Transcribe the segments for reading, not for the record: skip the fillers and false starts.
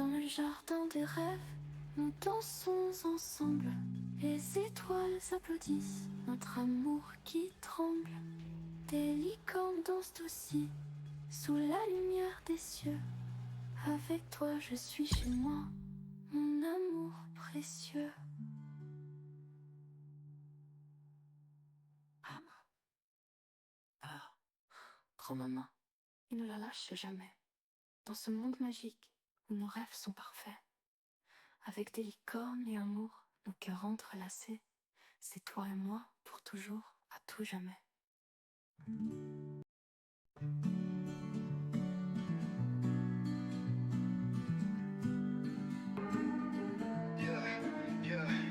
Dans le jardin des rêves, nous dansons ensemble. Les étoiles applaudissent notre amour qui tremble. Des licornes dansent aussi sous la lumière des cieux. Avec toi je suis chez moi, mon amour précieux. Ah, grand-maman, il ne la lâche jamais. Dans ce monde magique où nos rêves sont parfaits. Avec des licornes et amour, nos cœurs entrelacés. C'est toi et moi, pour toujours, à tout jamais.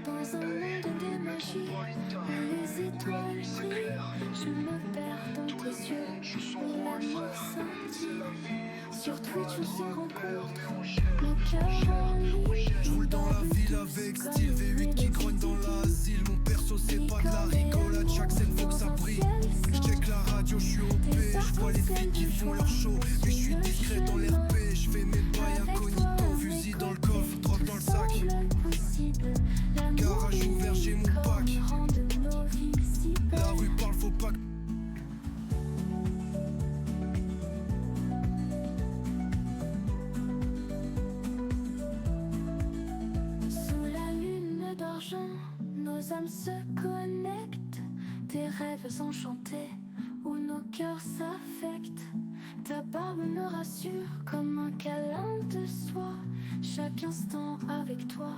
Dans un monde de magie, où les étoiles brillent, je me perds dans tes yeux, où l'amour scintille. Sur Twitch on se rencontre, nos cœurs en ligne. Je roule dans la ville avec style V8 qui grogne dans l'asile. Mon perso c'est pas de la rigolade, chaque scène faut que ça brille. J'check la radio, j'suis au P, j'vois les filles qui font leur show. Mais j'suis discret dans l'RP, j'fais mes bails incognito. Fusil dans le coffre, drogue dans le sac. Garage ouvert, j'ai mon pack. La rue parle, faut pas que... Sous la lune d'argent, nos âmes se connectent. Des rêves enchantés où nos cœurs s'affectent. Ta barbe me rassure comme un câlin de soie. Chaque instant avec toi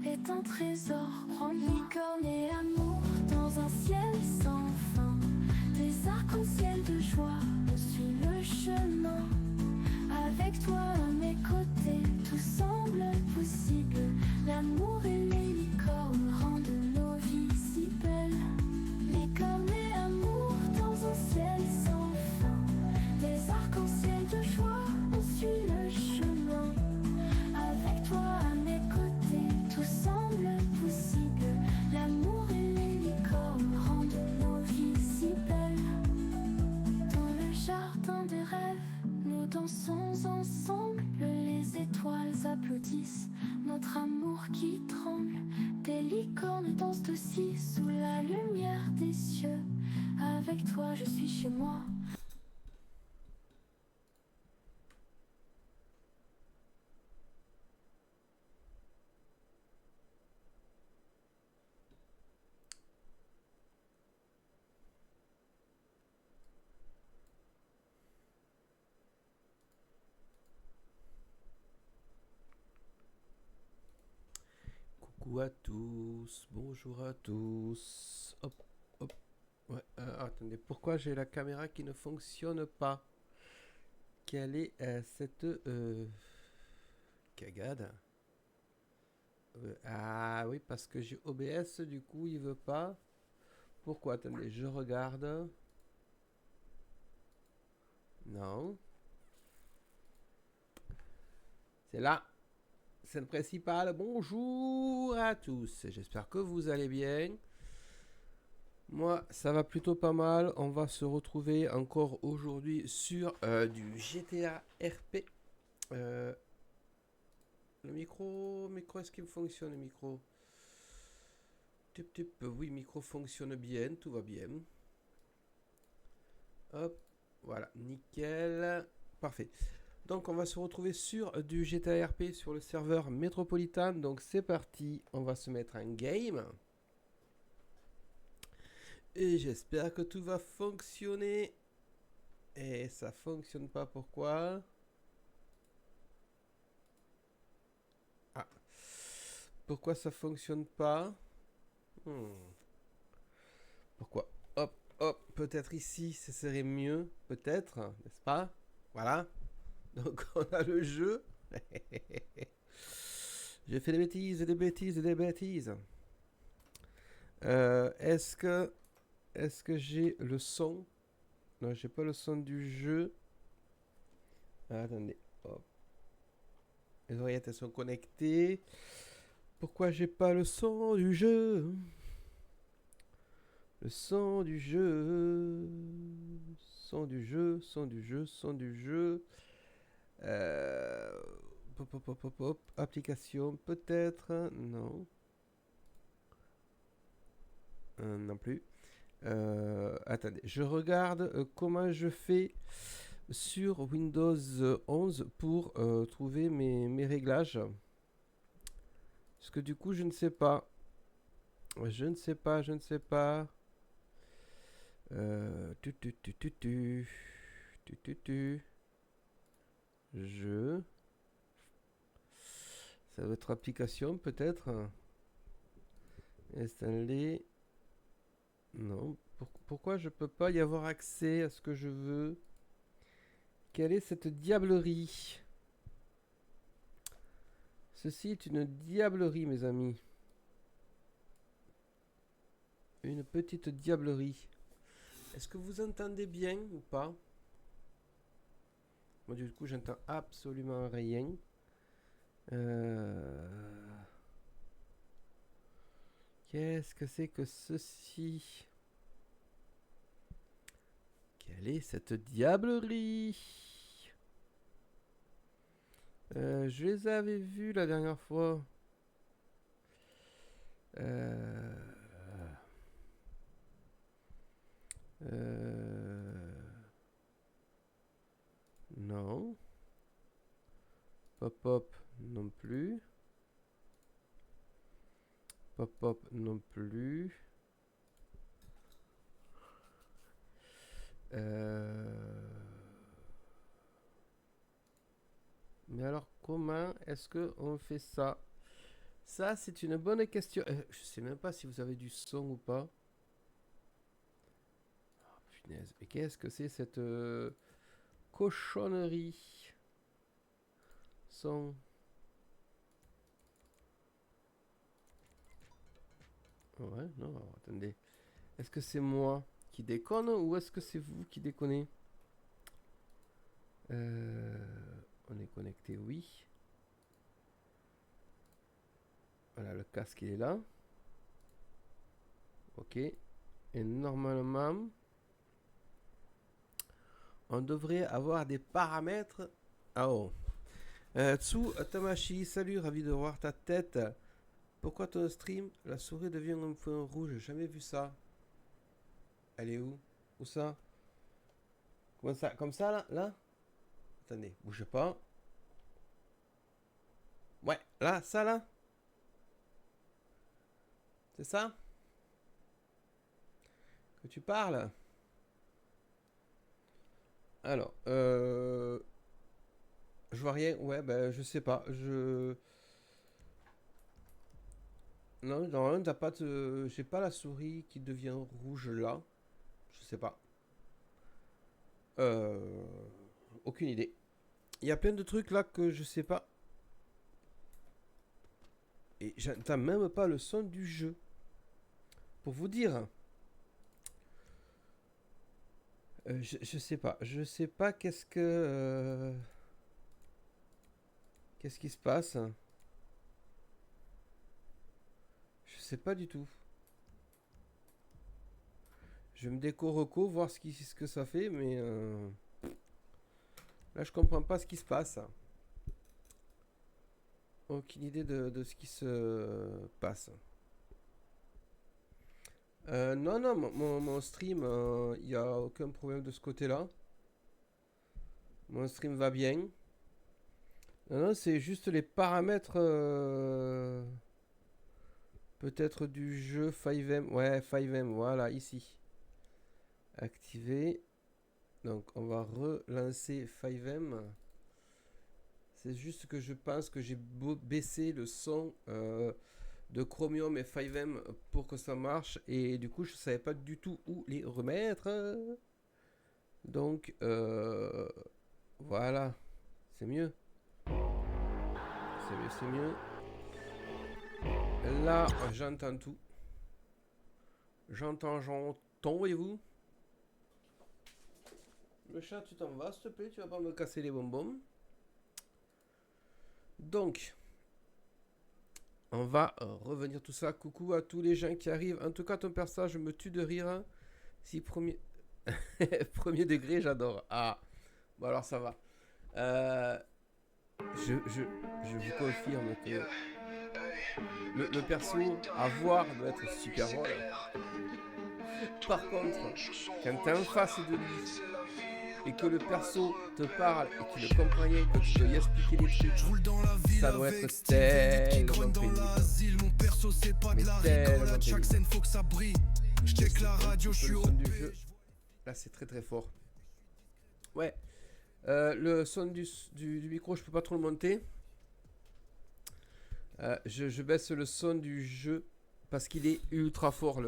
est un trésor. Licorne et amour dans un ciel sans fin. Des arcs-en-ciel de joie, on suit le chemin. Avec toi à mes côtés, tout semble possible. L'amour et les licornes rendent nos vies si belles. Licorne et amour dans un ciel sans fin. Des arcs-en-ciel de joie, on suit le chemin. Avec toi à mes côtés, tout semble possible. L'amour et les licornes rendent nos vies si belles. Dans le jardin des rêves, nous dansons ensemble. Les étoiles applaudissent notre amour qui tremble. Des licornes dansent aussi sous la lumière des cieux. Avec toi je suis chez moi. Coucou à tous, bonjour à tous. Hop, hop. Ouais, attendez, pourquoi j'ai la caméra qui ne fonctionne pas? Quelle est cette cagade? Ah oui, parce que j'ai OBS, du coup il veut pas. Pourquoi? Attendez, je regarde. Non. C'est là. Scène principale. Bonjour à tous. J'espère que vous allez bien. Moi, ça va plutôt pas mal. On va se retrouver encore aujourd'hui sur du GTA RP. Le micro, est-ce qu'il fonctionne le micro? Oui, micro fonctionne bien, tout va bien. Hop, voilà, nickel. Parfait. Donc on va se retrouver sur du GTA RP sur le serveur Métropolitain. Donc c'est parti, on va se mettre en game. Et j'espère que tout va fonctionner. Et ça fonctionne pas, pourquoi? Ah. Pourquoi ça fonctionne pas? Pourquoi? Hop, hop, peut-être ici, ça serait mieux. Peut-être, n'est-ce pas? Voilà. Donc on a le jeu. J'ai fait des bêtises, des bêtises, des bêtises. Est-ce que j'ai le son? Non, j'ai pas le son du jeu. Attendez, hop. Les oreillettes elles sont connectées. Pourquoi j'ai pas le son du jeu? Le son du jeu. Son du jeu, son du jeu, son du jeu. Application, peut-être. Non. Non plus. Attendez, je regarde comment je fais sur Windows 11 pour trouver mes réglages. Parce que du coup, je ne sais pas. Je ne sais pas. Je. Ça doit être application peut-être. Installer. Non. Pourquoi je peux pas y avoir accès à ce que je veux? Quelle est cette diablerie? Ceci est une diablerie, mes amis. Une petite diablerie. Est-ce que vous entendez bien ou pas? Moi, du coup, j'entends absolument rien. Qu'est-ce que c'est que ceci? Quelle est cette diablerie? Je les avais vus la dernière fois. Non. Pop-up non plus. Pop-up non plus. Mais alors, comment est-ce que on fait ça? Ça, c'est une bonne question. Je sais même pas si vous avez du son ou pas. Oh, punaise. Mais qu'est-ce que c'est cette cochonnerie? Son. Ouais, non, alors, attendez. Est-ce que c'est moi qui déconne ou est-ce que c'est vous qui déconnez? On est connecté, oui. Voilà, le casque il est là. Ok. Et normalement, on devrait avoir des paramètres. Ah oh. Tsu Tamashi, salut, ravi de voir ta tête. Pourquoi ton stream, la souris devient un point rouge? J'ai jamais vu ça. Elle est où? Où ça? Comment ça? Comme ça là? Là? Attendez, bougez pas. Ouais, là, ça là? C'est ça? Que tu parles? Alors, je vois rien. Ouais, ben je sais pas. Non, dans t'as pas de. J'ai pas la souris qui devient rouge là. Je sais pas. Aucune idée. Il y a plein de trucs là que je sais pas. Et j'entends même pas le son du jeu. Pour vous dire. Je sais pas. Je sais pas qu'est-ce que. Qu'est-ce qui se passe? Je sais pas du tout. Je vais me déco-reco, voir ce que ça fait, mais là je comprends pas ce qui se passe. Aucune idée de ce qui se passe. Non, non, mon stream, il n'y a aucun problème de ce côté-là. Mon stream va bien. Non, non, c'est juste les paramètres peut-être du jeu 5M. Ouais, 5M, voilà, ici. Activer. Donc, on va relancer 5M. C'est juste que je pense que j'ai baissé le son de Chromium et 5M pour que ça marche. Et du coup, je ne savais pas du tout où les remettre. Donc, voilà. C'est mieux. C'est mieux, c'est mieux. Là, j'entends tout. J'entends, voyez-vous. Le chat, tu t'en vas, s'il te plaît. Tu vas pas me casser les bonbons. Donc, on va revenir tout ça. Coucou à tous les gens qui arrivent. En tout cas, ton personnage me tue de rire. Si premier... premier degré, j'adore. Ah, bon alors ça va. je vous confirme que le perso à voir doit être super drôle. Par contre, quand t'es en face de lui et que le perso te parle et qu'il ne comprend rien, que tu dois y expliquer des trucs, ça doit être tellement pénible. Mon perso c'est pas de la rigolade, chaque scène faut que ça brille. Je check la radio, je suis au du jeu. Là c'est très très fort. Ouais. Le son du micro, je peux pas trop le monter. Je baisse le son du jeu parce qu'il est ultra fort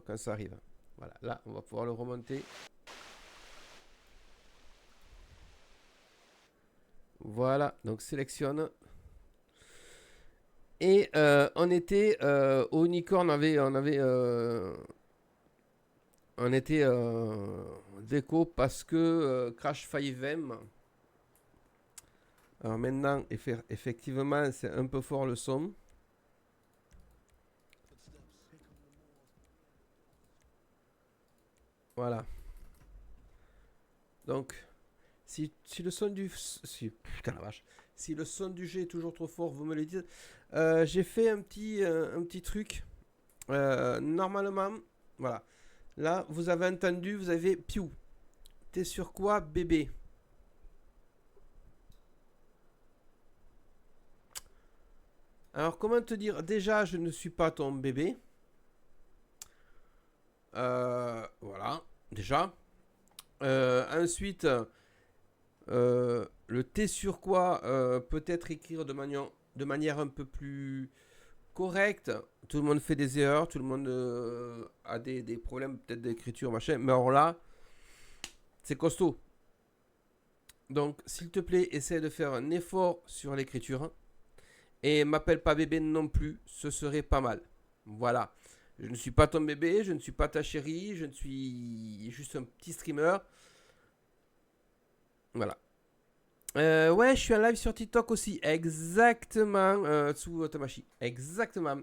quand ça arrive. Voilà, là on va pouvoir le remonter. Voilà, donc sélectionne. Et on était au Unicorn, on était déco parce que Crash 5M. Alors maintenant, effectivement, c'est un peu fort le son. Voilà. Donc, si le son du... putain la vache. Si le son du jeu est toujours trop fort, vous me le dites. J'ai fait un petit truc. Normalement, voilà. Là, vous avez entendu, vous avez piou. T'es sur quoi, bébé? Alors, comment te dire? Déjà, je ne suis pas ton bébé. Voilà, déjà. Ensuite, le T sur quoi peut-être écrire de manière un peu plus correcte. Tout le monde fait des erreurs, tout le monde a des problèmes peut-être d'écriture, machin. Mais alors là, c'est costaud. Donc, s'il te plaît, essaie de faire un effort sur l'écriture. Et m'appelle pas bébé non plus, ce serait pas mal. Voilà. Je ne suis pas ton bébé, je ne suis pas ta chérie, je ne suis juste un petit streamer. Voilà. Ouais, je suis en live sur TikTok aussi. Exactement, sous Tamashi. Exactement.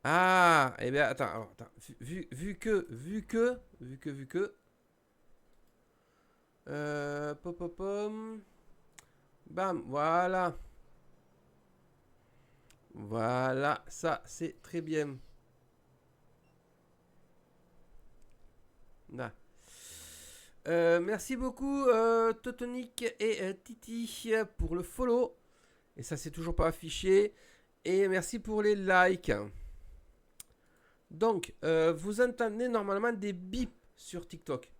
Ah, eh bien, attends, alors, attends. Vu que. Pom. Bam, voilà. Voilà, ça c'est très bien. Là. Merci beaucoup Totonic et Titi pour le follow. Et ça c'est toujours pas affiché. Et merci pour les likes. Donc, vous entendez normalement des bips sur TikTok.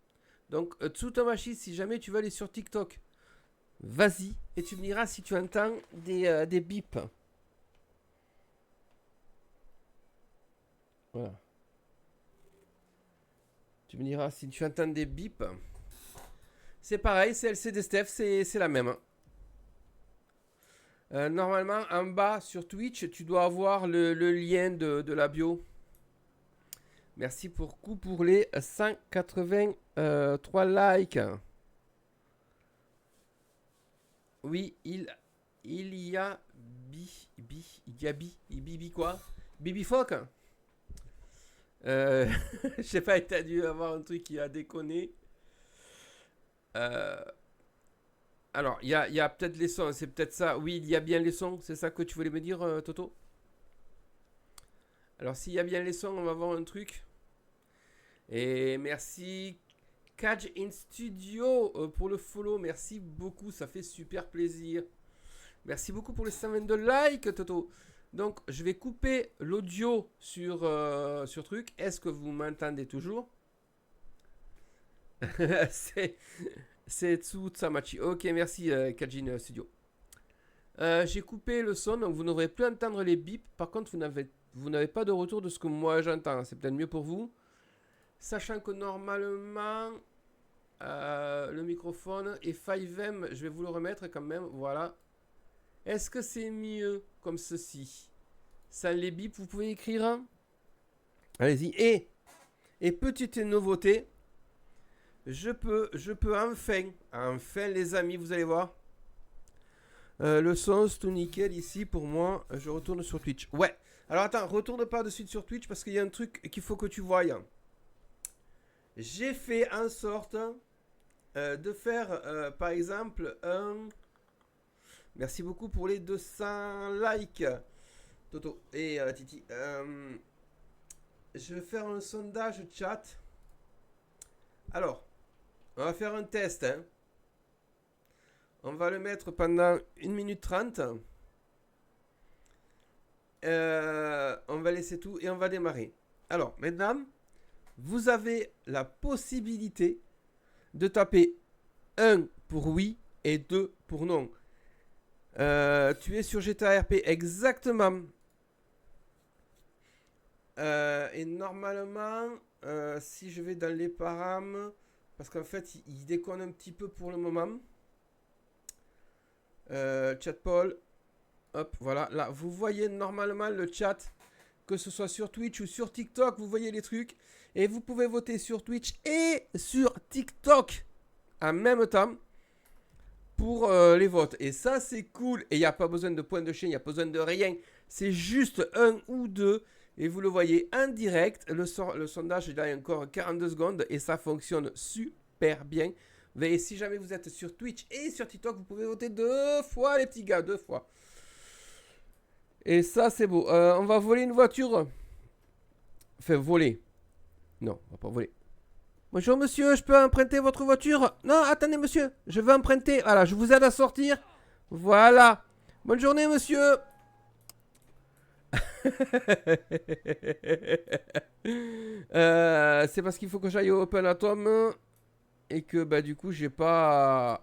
Donc, Tsutamashi, si jamais tu veux aller sur TikTok, vas-y et tu me diras si tu entends des bips. Voilà. Tu me diras si tu entends des bips. C'est pareil, c'est LCD Steph, c'est la même. Normalement, en bas sur Twitch, tu dois avoir le lien de la bio. Merci beaucoup pour les 183 likes. Oui, il y a Bibi quoi? Bibi Fock. Je sais pas, t'as dû avoir un truc qui a déconné. Alors, il y a peut-être les sons, c'est peut-être ça. Oui, il y a bien les sons, c'est ça que tu voulais me dire, Toto? Alors, s'il y a bien les sons, on va voir un truc. Et merci Cage in Studio pour le follow. Merci beaucoup, ça fait super plaisir. Merci beaucoup pour les 122 likes, Toto. Donc, je vais couper l'audio sur truc. Est-ce que vous m'entendez toujours? C'est Tsamachi. Ok, merci Kajin Studio. J'ai coupé le son, donc vous n'aurez plus entendre les bips. Par contre, vous n'avez pas de retour de ce que moi j'entends. C'est peut-être mieux pour vous. Sachant que normalement, le microphone est 5M. Je vais vous le remettre quand même. Voilà. Est-ce que c'est mieux comme ceci? Sans les bips, vous pouvez écrire. Allez-y. Et petite nouveauté. Je peux enfin les amis, vous allez voir. Le son, c'est tout nickel ici pour moi. Je retourne sur Twitch. Ouais. Alors attends, retourne pas de suite sur Twitch parce qu'il y a un truc qu'il faut que tu voies. J'ai fait en sorte de faire, par exemple, un... Merci beaucoup pour les 200 likes, Toto et Titi. Je vais faire un sondage chat. Alors, on va faire un test. Hein. On va le mettre pendant 1 minute 30. On va laisser tout et on va démarrer. Alors, mesdames, vous avez la possibilité de taper 1 pour oui et 2 pour non. Tu es sur GTA RP exactement. Et normalement, si je vais dans les param, parce qu'en fait, il déconne un petit peu pour le moment. Chat Paul. Hop, voilà. Là, vous voyez normalement le chat, que ce soit sur Twitch ou sur TikTok, vous voyez les trucs. Et vous pouvez voter sur Twitch et sur TikTok en même temps pour les votes. Et ça, c'est cool. Et il n'y a pas besoin de point de chaîne, il n'y a pas besoin de rien. C'est juste 1 ou 2. Et vous le voyez en direct. Le sondage, il a encore 42 secondes. Et ça fonctionne super bien. Et si jamais vous êtes sur Twitch et sur TikTok, vous pouvez voter 2 fois, les petits gars. 2 fois. Et ça, c'est beau. On va voler une voiture. Enfin, voler. Non, on va pas voler. Bonjour monsieur, je peux emprunter votre voiture? Non, attendez monsieur, je veux emprunter. Voilà, je vous aide à sortir. Voilà. Bonne journée monsieur. C'est parce qu'il faut que j'aille au Open Atom et que bah du coup j'ai pas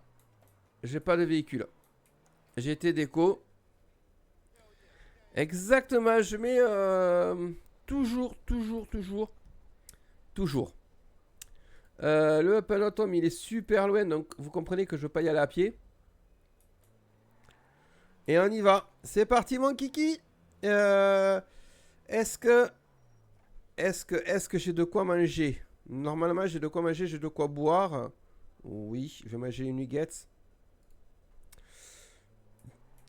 de véhicule. J'ai été déco. Exactement, je mets toujours. Le Open Atom il est super loin, donc vous comprenez que je veux pas y aller à pied. Et on y va. C'est parti mon kiki. Est-ce que j'ai de quoi manger? Normalement j'ai de quoi manger, j'ai de quoi boire. Oui, je vais manger une nuggets.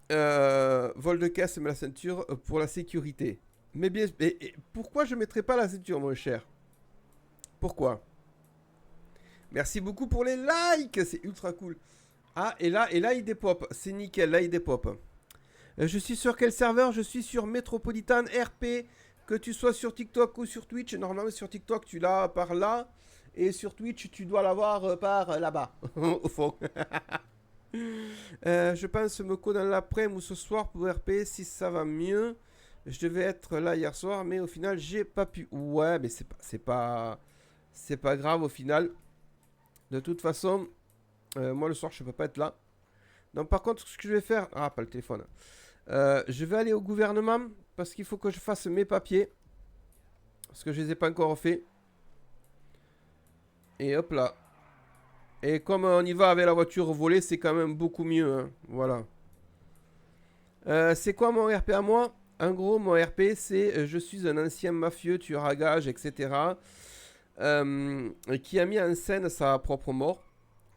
Vol de caisse, mais la ceinture pour la sécurité. Mais bien, pourquoi je mettrais pas la ceinture, mon cher? Pourquoi? Merci beaucoup pour les likes, c'est ultra cool. Ah, et là il dépop, c'est nickel, là il dépop. Je suis sur quel serveur? Je suis sur Metropolitan RP. Que tu sois sur TikTok ou sur Twitch, normalement sur TikTok tu l'as par là. Et sur Twitch tu dois l'avoir par là-bas, au fond. Je pense me co dans l'après-midi ou ce soir pour RP si ça va mieux. Je devais être là hier soir, mais au final j'ai pas pu. Ouais, mais c'est pas grave au final. De toute façon, moi le soir je peux pas être là. Donc par contre, ce que je vais faire, ah pas le téléphone. Je vais aller au gouvernement parce qu'il faut que je fasse mes papiers parce que je les ai pas encore fait. Et hop là. Et comme on y va avec la voiture volée, c'est quand même beaucoup mieux. Hein. Voilà. C'est quoi mon RP à moi? En gros, mon RP, c'est je suis un ancien mafieux, tueur à gages, etc. Qui a mis en scène sa propre mort.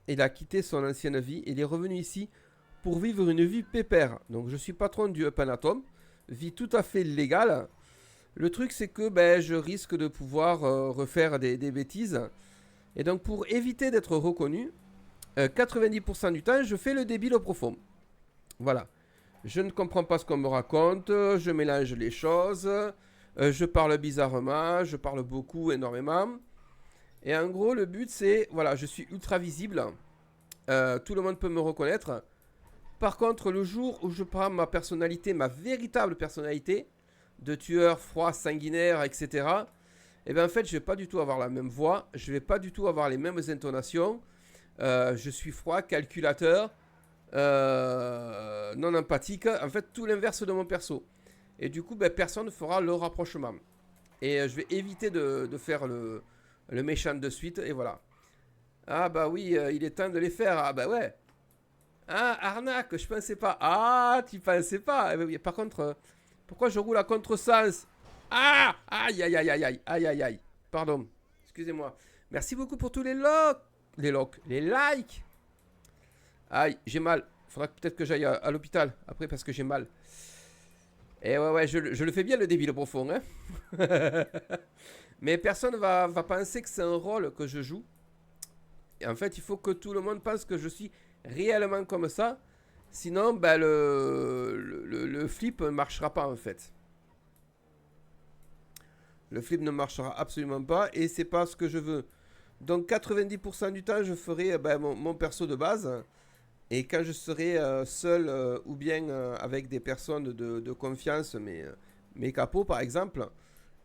Il a quitté son ancienne vie. Il est revenu ici pour vivre une vie pépère. Donc, je suis patron du Open Atom. Vie tout à fait légale. Le truc, c'est que je risque de pouvoir refaire des bêtises. Et donc, pour éviter d'être reconnu, 90% du temps, je fais le débile au profond. Voilà. Je ne comprends pas ce qu'on me raconte, je mélange les choses, je parle bizarrement, je parle beaucoup, énormément. Et en gros, le but, c'est, voilà, je suis ultra visible. Tout le monde peut me reconnaître. Par contre, le jour où je prends ma personnalité, ma véritable personnalité, de tueur, froid, sanguinaire, etc., et bien en fait, je vais pas du tout avoir la même voix, je vais pas du tout avoir les mêmes intonations. Je suis froid, calculateur, non empathique, en fait tout l'inverse de mon perso. Et du coup, personne ne fera le rapprochement. Et je vais éviter de faire le méchant de suite, et voilà. Ah bah oui, il est temps de les faire, ah bah ouais. Ah, arnaque, je pensais pas. Ah, tu pensais pas. Par contre, pourquoi je roule à contresens? Ah! Aïe, aïe, aïe, aïe, aïe, aïe, aïe, aïe. Pardon, excusez-moi. Merci beaucoup pour tous les likes. Aïe, j'ai mal. Faudra peut-être que j'aille à l'hôpital après parce que j'ai mal. Et ouais, je le fais bien le débile profond, hein. Mais personne va penser que c'est un rôle que je joue. Et en fait, il faut que tout le monde pense que je suis réellement comme ça. Sinon, ben, le flip ne marchera pas en fait. Le flip ne marchera absolument pas et c'est pas ce que je veux. Donc 90% du temps, je ferai ben, mon perso de base. Et quand je serai seul ou bien avec des personnes de confiance, mes capots par exemple,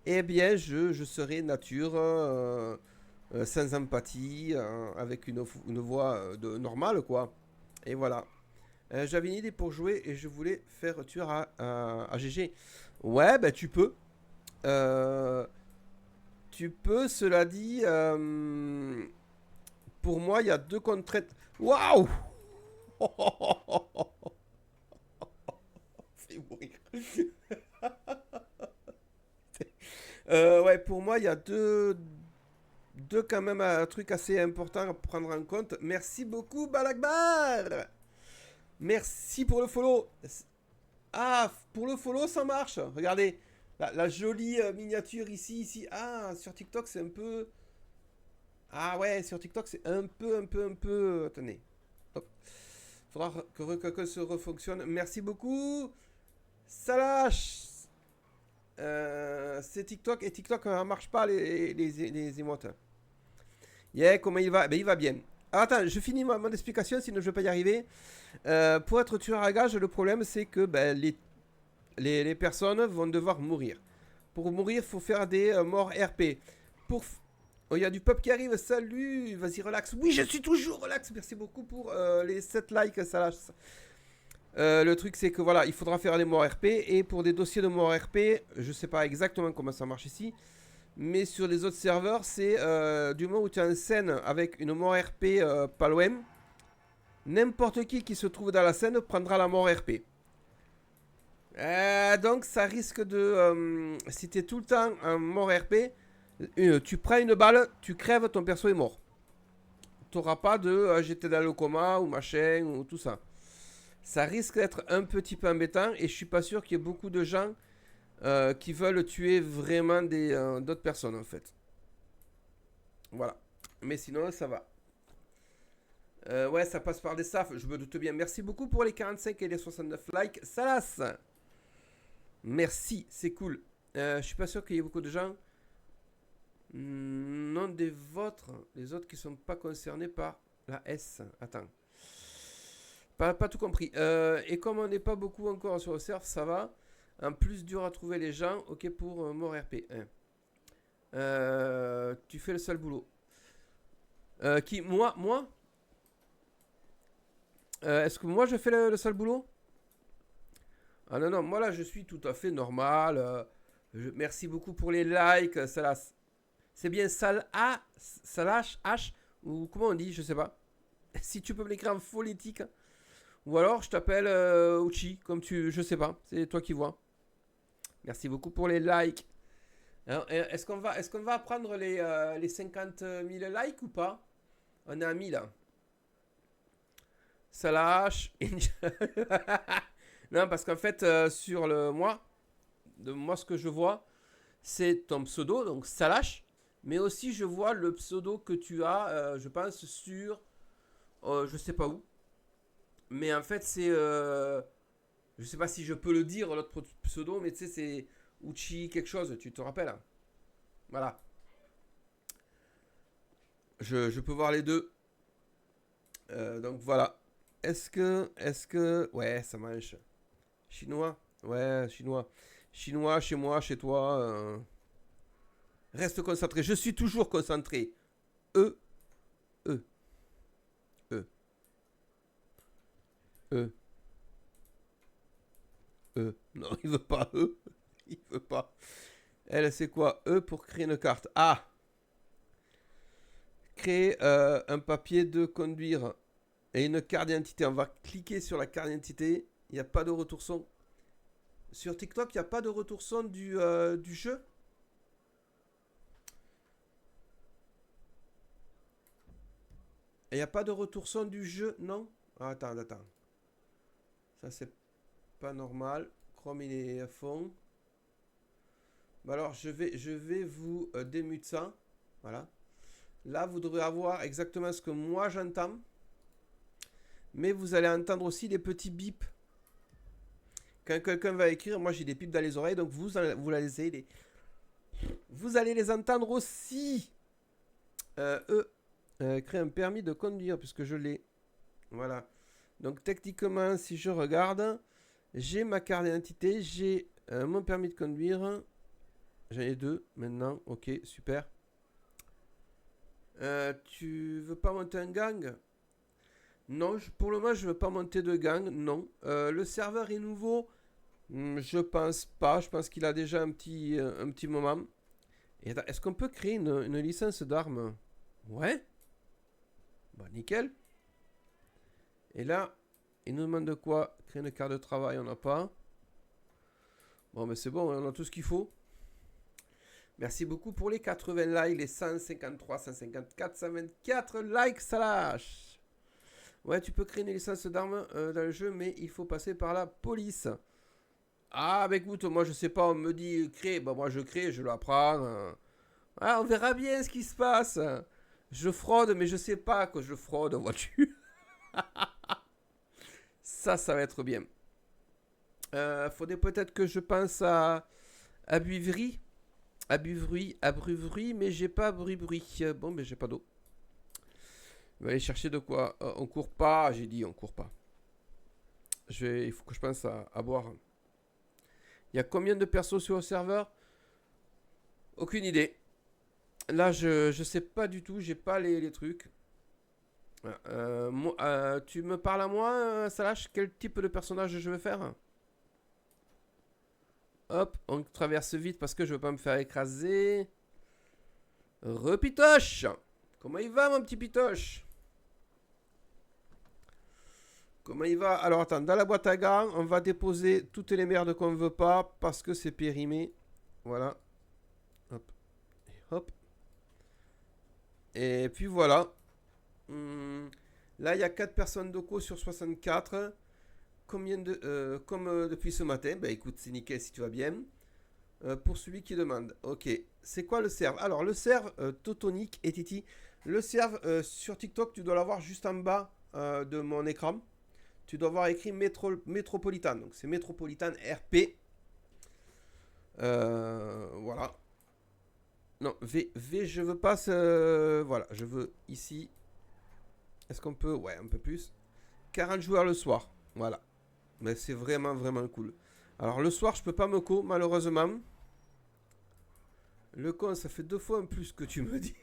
eh bien je serai nature, sans empathie, avec une voix normale quoi. Et voilà. J'avais une idée pour jouer et je voulais faire tueur à GG. Ouais, bah tu peux. Euh, Tu peux, cela dit, pour moi, il y a deux contraintes. Waouh! Fais mourir. Ouais, pour moi, il y a deux quand même trucs assez importants à prendre en compte. Merci beaucoup, Balakbar! Merci pour le follow. Ah, pour le follow, ça marche. Regardez, la jolie miniature ici. Ah, sur TikTok, c'est un peu... Ah ouais, sur TikTok, c'est un peu... Attendez. Hop. Faudra que se refonctionne. Merci beaucoup. Ça lâche. C'est TikTok. Et TikTok ne marche pas les émotes. Yeah, comment il va? Ben, il va bien. Alors, attends, je finis mon explication, sinon je ne vais pas y arriver. Pour être tueur à gage, le problème, c'est que ben, les personnes vont devoir mourir. Pour mourir, il faut faire des morts RP. Oh, il y a du peuple qui arrive, salut, vas-y relax. Oui, je suis toujours relax, merci beaucoup pour les 7 likes, ça lâche. Le truc c'est que voilà, il faudra faire des morts RP. Et pour des dossiers de morts RP, je sais pas exactement comment ça marche ici, mais sur les autres serveurs, c'est du moment où tu as une scène avec une mort RP pas loin, n'importe qui se trouve dans la scène prendra la mort RP. Donc ça risque de... si tu es tout le temps en mort RP, tu prends une balle, tu crèves, ton perso est mort. Tu n'auras pas de j'étais dans le coma ou machin ou tout ça. Ça risque d'être un petit peu embêtant et je suis pas sûr qu'il y ait beaucoup de gens qui veulent tuer vraiment d'autres personnes en fait. Voilà. Mais sinon ça va. Ouais, ça passe par des safs, je me doute bien. Merci beaucoup pour les 45 et les 69 likes. Salas! Merci, c'est cool. Je suis pas sûr qu'il y ait beaucoup de gens. Non des vôtres, les autres qui sont pas concernés par la S. Attends. Pas tout compris. Et comme on n'est pas beaucoup encore sur le surf, ça va. En plus, dur à trouver les gens. Ok pour mort RP. Tu fais le sale boulot. Qui moi est-ce que moi je fais le sale boulot? Ah non, moi là je suis tout à fait normal. Merci beaucoup pour les likes. C'est bien Salash H ou comment on dit, je sais pas. Si tu peux me l'écrire en phonétique. Ou alors je t'appelle Uchi, comme je sais pas, c'est toi qui vois. Merci beaucoup pour les likes. Alors, est-ce qu'on va prendre les 50 000 likes ou pas? On est à 1000 là. Salash. Non, parce qu'en fait, sur moi, ce que je vois, c'est ton pseudo, donc Salash. Mais aussi, je vois le pseudo que tu as, je pense, sur... je sais pas où. Mais en fait, c'est... je sais pas si je peux le dire, l'autre pseudo, mais tu sais, c'est Uchi quelque chose, tu te rappelles hein? Voilà. Je peux voir les deux. Donc voilà. Est-ce que... Ouais, ça mange. Chinois? Ouais, chinois. Chinois, chez moi, chez toi. Reste concentré. Je suis toujours concentré. E. Non, il veut pas E. Il veut pas. Elle, c'est quoi? E pour créer une carte. Ah! Créer un papier de conduire et une carte d'identité. On va cliquer sur la carte d'identité. Il n'y a pas de retour son. Sur TikTok, il n'y a pas de retour son du jeu. Il n'y a pas de retour son du jeu, non? Attends. Ça, c'est pas normal. Chrome, il est à fond. Bah alors, je vais vous démute ça. Voilà. Là, vous devrez avoir exactement ce que moi j'entends. Mais vous allez entendre aussi des petits bips. Quand quelqu'un va écrire, moi j'ai des bips dans les oreilles, donc vous allez les entendre aussi. Créer un permis de conduire, puisque je l'ai. Voilà. Donc techniquement, si je regarde, j'ai ma carte d'identité, j'ai mon permis de conduire. J'en ai 2 maintenant. Ok, super. Tu veux pas monter un gang? Non, pour le moment, je veux pas monter de gang. Non. Le serveur est nouveau? Je pense pas. Je pense qu'il a déjà un petit moment. Est-ce qu'on peut créer une licence d'armes? Ouais. Bah, nickel. Et là, il nous demande de quoi? Créer une carte de travail, on n'a pas. Bon, mais c'est bon, on a tout ce qu'il faut. Merci beaucoup pour les 80 likes, les 153, 154, 124 likes, ça lâche. Ouais, tu peux créer une licence d'armes dans le jeu, mais il faut passer par la police. Ah, bah écoute, moi je sais pas, on me dit créer. Bah moi je crée, je l'apprends. Ah, on verra bien ce qui se passe. Je fraude, mais je sais pas que je fraude, vois-tu. Ça va être bien. Faudrait peut-être que je pense à Buivry. À Bruvry, mais j'ai pas bruit. Bon, mais j'ai pas d'eau. Je vais aller chercher de quoi. On court pas, j'ai dit, on court pas. Il faut que je pense à boire. Il y a combien de persos sur le serveur? Aucune idée. Là, je sais pas du tout, j'ai pas les trucs. Tu me parles à moi, Salash? Quel type de personnage je veux faire? Hop, on traverse vite parce que je veux pas me faire écraser. Repitoche! Comment il va, mon petit pitoche? Comment il va? Alors, attends, dans la boîte à gants, on va déposer toutes les merdes qu'on ne veut pas parce que c'est périmé. Voilà. Hop. Et hop. Et puis voilà. Là, il y a 4 personnes d'Oco sur 64. Combien de... comme depuis ce matin. Bah écoute, c'est nickel si tu vas bien. Pour celui qui demande. Ok. C'est quoi le serve? Alors, le serve, Totonic et Titi. Le serve sur TikTok, tu dois l'avoir juste en bas de mon écran. Tu dois avoir écrit Métropolitan. Donc, c'est Métropolitan RP. Voilà. Non, V, je veux pas ce... Voilà, je veux ici. Est-ce qu'on peut... Ouais, un peu plus. 40 joueurs le soir. Voilà. Mais c'est vraiment, vraiment cool. Alors, le soir, je peux pas me co, malheureusement. Le con, ça fait 2 fois en plus que tu me dis.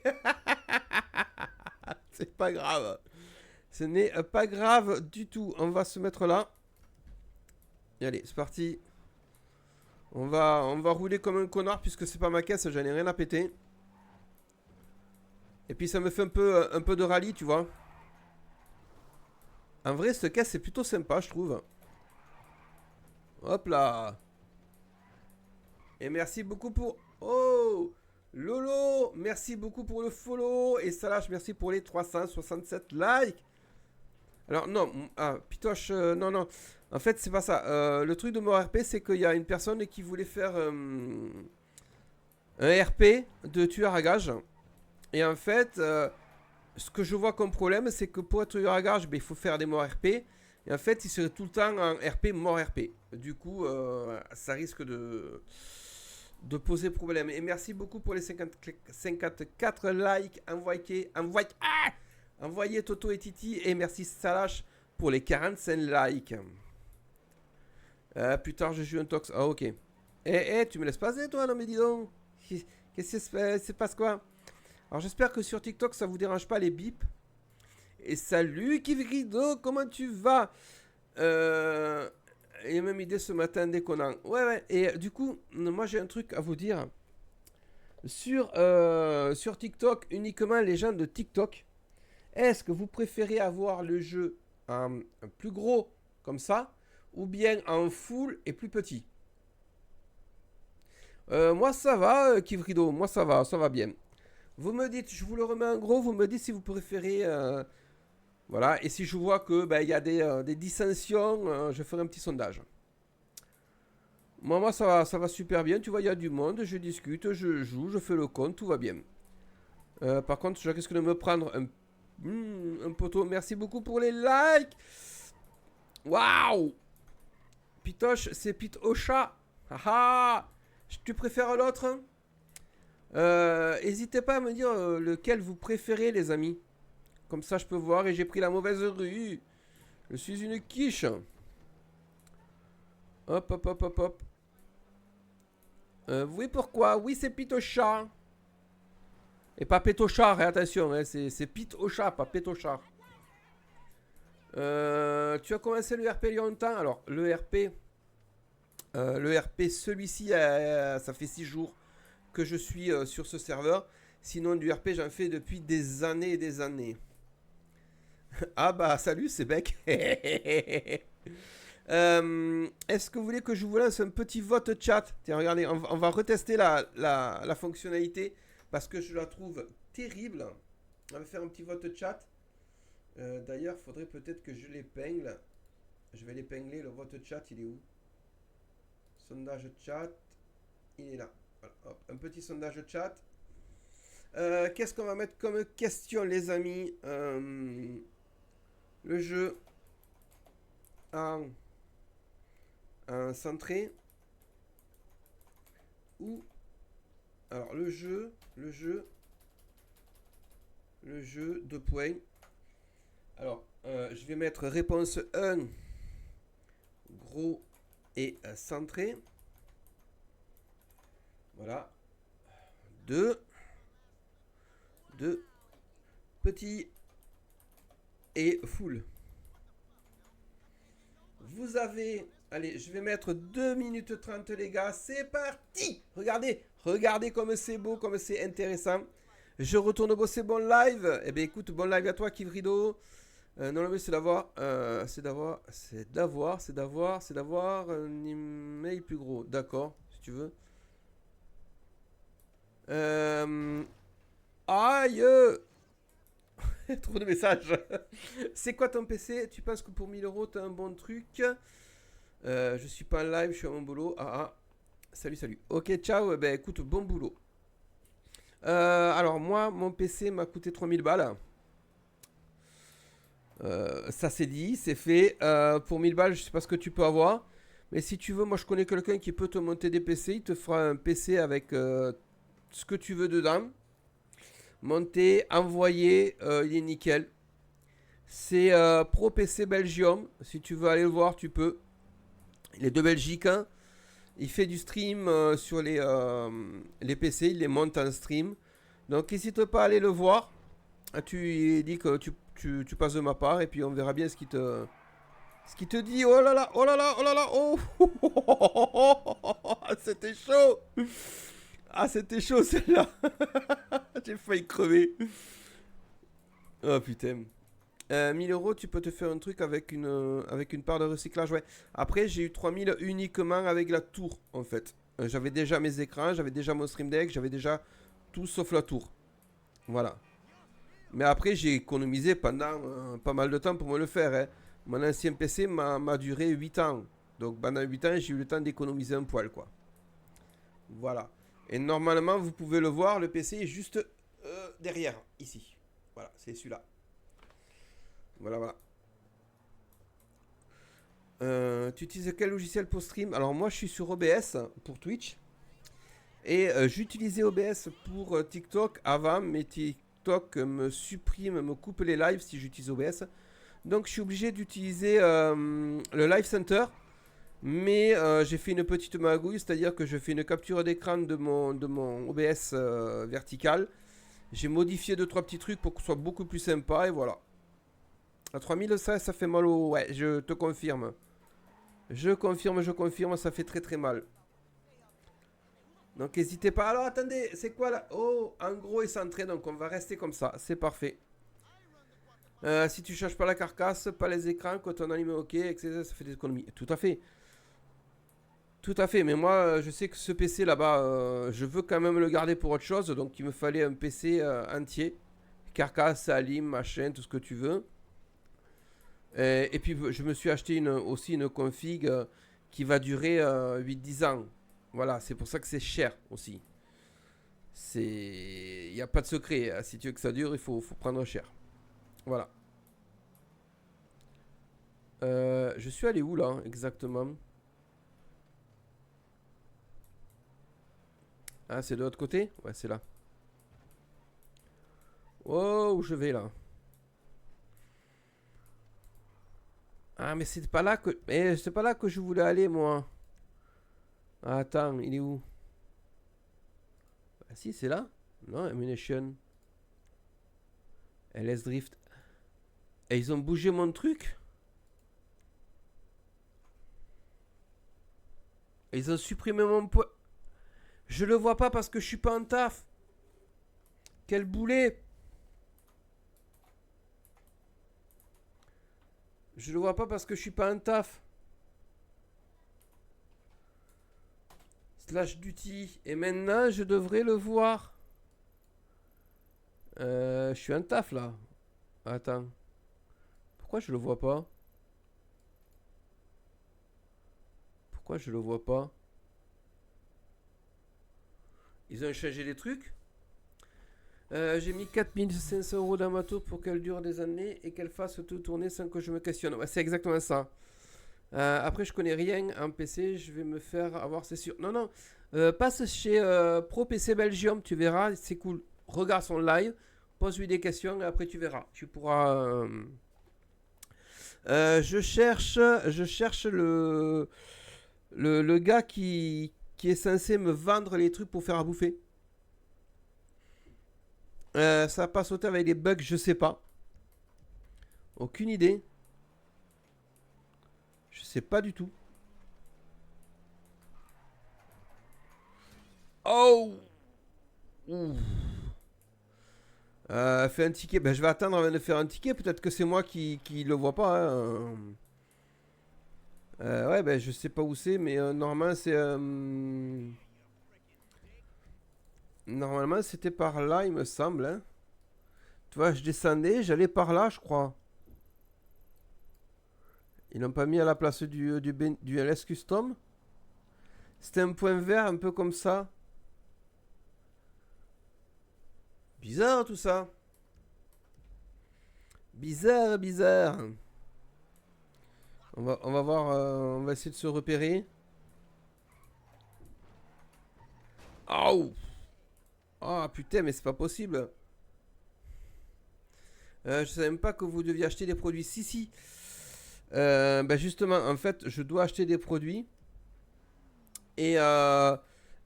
C'est pas grave. Ce n'est pas grave du tout. On va se mettre là. Et allez, c'est parti. On va rouler comme un connard puisque c'est pas ma caisse, j'en ai rien à péter. Et puis ça me fait un peu de rallye, tu vois. En vrai, cette caisse c'est plutôt sympa, je trouve. Hop là. Et merci beaucoup pour... Oh Lolo, merci beaucoup pour le follow. Et Salash, merci pour les 367 likes. Alors non, Pitoche, non. En fait, c'est pas ça. Le truc de mon RP, c'est qu'il y a une personne qui voulait faire un RP de tueur à gage. Et en fait, ce que je vois comme problème, c'est que pour être tueur à gage, il faut faire des morts RP. Et en fait, il serait tout le temps en RP, mort RP. Du coup, ça risque de poser problème. Et merci beaucoup pour les 54 likes envoyez Toto et Titi. Et merci Salash pour les 45 likes. Plus tard, je joue un tox. Ah, ok. Tu me laisses passer, toi? Non, mais dis donc. Qu'est-ce qui se passe, quoi? Alors, j'espère que sur TikTok, ça vous dérange pas les bips. Et salut, Kivrido, comment tu vas? Et même idée ce matin, déconnant. Ouais. Et du coup, moi, j'ai un truc à vous dire. Sur TikTok, uniquement les gens de TikTok, est-ce que vous préférez avoir le jeu en plus gros, comme ça, ou bien en full et plus petit? Moi, ça va, Kivrido. Moi, ça va bien. Vous me dites, je vous le remets en gros, vous me dites si vous préférez... voilà, et si je vois que y a des dissensions, je ferai un petit sondage. Moi, ça va super bien. Tu vois, il y a du monde, je discute, je joue, je fais le compte, tout va bien. Par contre, je risque de me prendre un poteau. Merci beaucoup pour les likes. Waouh. Pitoche, c'est Pit au chat. Haha. Tu préfères l'autre? N'hésitez pas à me dire lequel vous préférez, les amis. Comme ça, je peux voir. Et j'ai pris la mauvaise rue. Je suis une quiche. Hop, hop, hop, hop, hop. Vous voyez pourquoi? Oui, c'est Pit au chat. Et pas Pétochard, attention, hein, c'est Pit au chat, pas Pétochard. Tu as commencé le RP il y a longtemps. Alors, le RP, celui-ci, ça fait 6 jours que je suis sur ce serveur. Sinon, du RP, j'en fais depuis des années et des années. Ah bah, salut, c'est Bec. Est-ce que vous voulez que je vous lance un petit vote chat? Tiens, regardez, on va retester la fonctionnalité parce que je la trouve terrible. On va faire un petit vote chat. D'ailleurs, il faudrait peut-être que je l'épingle. Je vais l'épingler, le vote chat, il est où? Sondage chat, il est là. Voilà, hop, un petit sondage chat. Qu'est-ce qu'on va mettre comme question, les amis? Le jeu en centré ou alors le jeu 2 points. Alors je vais mettre réponse 1 gros et centré. Voilà. 2 petit et full. Vous avez... Allez, je vais mettre 2 minutes 30, les gars. C'est parti. Regardez comme c'est beau, comme c'est intéressant. Je retourne bosser bon live. Eh bien, écoute, bon live à toi, Kivrido. Non, le but, c'est d'avoir un email plus gros. D'accord, si tu veux. Aïe. Trop de messages. C'est quoi ton PC? Tu penses que pour 1000 euros, t'as un bon truc? Je suis pas en live, je suis à mon boulot. Salut. Ok, ciao. Ben écoute, bon boulot. Alors moi, mon PC m'a coûté 3000 balles. Ça c'est dit, c'est fait. Pour 1000 balles, je sais pas ce que tu peux avoir. Mais si tu veux, moi je connais quelqu'un qui peut te monter des PC. Il te fera un PC avec ce que tu veux dedans. Monter, envoyer, il est nickel. C'est Pro PC Belgium. Si tu veux aller le voir, tu peux. Il est de Belgique. Hein. Il fait du stream sur les PC. Il les monte en stream. Donc n'hésite pas à aller le voir. Tu dis que tu passes de ma part. Et puis on verra bien ce qu'il te dit. Oh là là. Oh c'était chaud. Ah, c'était chaud celle-là. J'ai failli crever. Oh putain. 1000 euros, tu peux te faire un truc avec une part de recyclage. Ouais. Après, j'ai eu 3000 uniquement avec la tour, en fait. J'avais déjà mes écrans, j'avais déjà mon Stream Deck, j'avais déjà tout sauf la tour. Voilà. Mais après, j'ai économisé pendant pas mal de temps pour me le faire. Hein. Mon ancien PC m'a duré 8 ans. Donc pendant 8 ans, j'ai eu le temps d'économiser un poil, quoi. Voilà. Et normalement, vous pouvez le voir, le PC est juste derrière, ici. Voilà, c'est celui-là. Voilà. Tu utilises quel logiciel pour stream? Alors moi, je suis sur OBS pour Twitch. Et j'utilisais OBS pour TikTok avant, mais TikTok me coupe les lives si j'utilise OBS. Donc je suis obligé d'utiliser le Live Center. Mais j'ai fait une petite magouille, c'est-à-dire que je fais une capture d'écran de mon OBS vertical. J'ai modifié 2-3 petits trucs pour que ce soit beaucoup plus sympa et voilà. À 3000, ça fait mal au... Ouais, je te confirme. Je confirme, ça fait très très mal. Donc n'hésitez pas. Alors attendez, c'est quoi là? Oh, en gros est centré, donc on va rester comme ça, c'est parfait. Si tu changes pas la carcasse, pas les écrans, quand on allume OK, etc., ça fait des économies. Tout à fait. Tout à fait, mais moi je sais que ce PC là-bas, je veux quand même le garder pour autre chose, donc il me fallait un PC entier, carcasse, alim, machin, tout ce que tu veux. Et puis je me suis acheté aussi une config qui va durer 8-10 ans. Voilà, c'est pour ça que c'est cher aussi. Il n'y a pas de secret. Hein. Si tu veux que ça dure, il faut prendre cher. Voilà. Je suis allé où là exactement? Ah, c'est de l'autre côté? Ouais, c'est là. Oh, où je vais là? Ah, mais c'est pas là que. Mais c'est pas là que je voulais aller, moi. Ah, attends, il est où? Ah, si, c'est là? Non, Ammunition. LS Drift. Et ils ont bougé mon truc? Et ils ont supprimé mon point. Je le vois pas parce que je suis pas en taf. Quel boulet! Je le vois pas parce que je suis pas en taf. Slash duty. Et maintenant, je devrais le voir. Je suis en taf là. Attends. Pourquoi je le vois pas? Pourquoi je le vois pas? Ils ont changé les trucs. J'ai mis 4500 € dans ma tour pour qu'elle dure des années et qu'elle fasse tout tourner sans que je me questionne. Ouais, c'est exactement ça. Après, je connais rien en PC, je vais me faire avoir, c'est sûr. Non, non, passe chez Pro PC Belgium, tu verras, c'est cool. Regarde son live, pose-lui des questions et après tu verras. Tu pourras. Je cherche le gars qui est censé me vendre les trucs pour faire à bouffer. Ça va pas sauter avec des bugs, je sais pas. Aucune idée. Je sais pas du tout. Oh! Fais un ticket. Ben, je vais attendre avant de faire un ticket. Peut-être que c'est moi qui le vois pas. Hein. Ouais, ben je sais pas où c'est, mais normalement c'est. Normalement c'était par là, il me semble. Hein. Tu vois, je descendais, j'allais par là, je crois. Ils l'ont pas mis à la place du LS Custom. C'était un point vert un peu comme ça. Bizarre tout ça. Bizarre, bizarre. On va voir, on va essayer de se repérer. Oh! Ah putain, mais c'est pas possible. Je savais même pas que vous deviez acheter des produits. Si, si. Ben justement, en fait, je dois acheter des produits. Et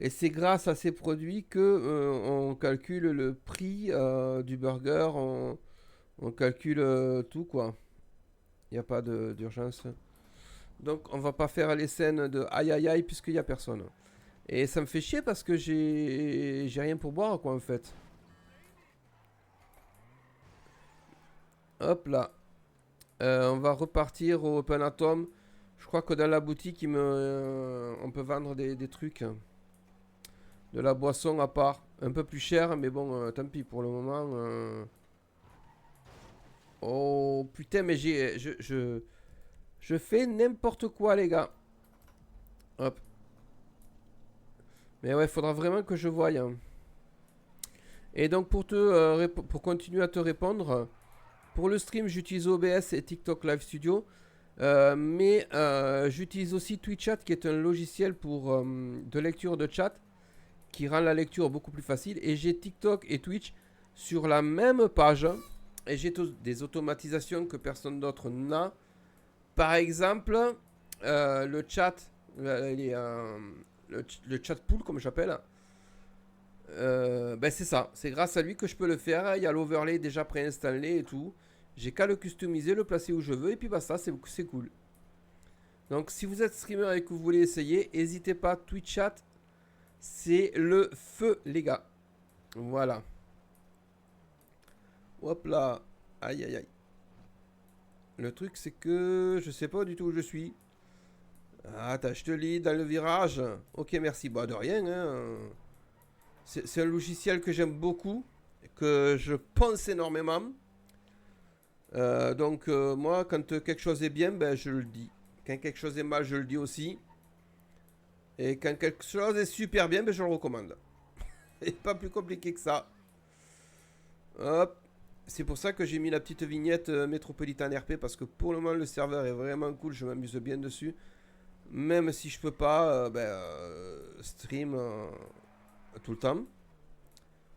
c'est grâce à ces produits que on calcule le prix du burger. On calcule tout, quoi. Il n'y a pas d'urgence. Donc, on va pas faire les scènes de aïe aïe aïe puisqu'il n'y a personne. Et ça me fait chier parce que j'ai rien pour boire, quoi, en fait. Hop là. On va repartir au Open Atom. Je crois que dans la boutique, on peut vendre des trucs. De la boisson à part. Un peu plus cher, mais bon, tant pis pour le moment. Oh putain, mais je fais n'importe quoi, les gars. Hop. Mais ouais, faudra vraiment que je voie. Hein. Et donc, pour continuer à te répondre, pour le stream, j'utilise OBS et TikTok Live Studio. Mais j'utilise aussi TwitchChat, qui est un logiciel de lecture de chat, qui rend la lecture beaucoup plus facile. Et j'ai TikTok et Twitch sur la même page. Et j'ai des automatisations que personne d'autre n'a. Par exemple, le chat, le chat pool, comme j'appelle. Ben c'est ça, c'est grâce à lui que je peux le faire. Il y a l'overlay déjà préinstallé et tout. J'ai qu'à le customiser, le placer où je veux et puis basta, c'est cool. Donc si vous êtes streamer et que vous voulez essayer, n'hésitez pas, TwitchChat, c'est le feu les gars. Voilà. Hop là, aïe aïe aïe. Le truc c'est que je sais pas du tout où je suis. Ah, attends, je te lis dans le virage. Ok, merci. Bah de rien, hein. C'est un logiciel que j'aime beaucoup, que je pense énormément. Donc moi, quand quelque chose est bien, ben, je le dis. Quand quelque chose est mal, je le dis aussi. Et quand quelque chose est super bien, ben, je le recommande. C'est pas plus compliqué que ça. Hop. C'est pour ça que j'ai mis la petite vignette Métropolitan RP. Parce que pour le moment, le serveur est vraiment cool. Je m'amuse bien dessus. Même si je peux pas stream tout le temps.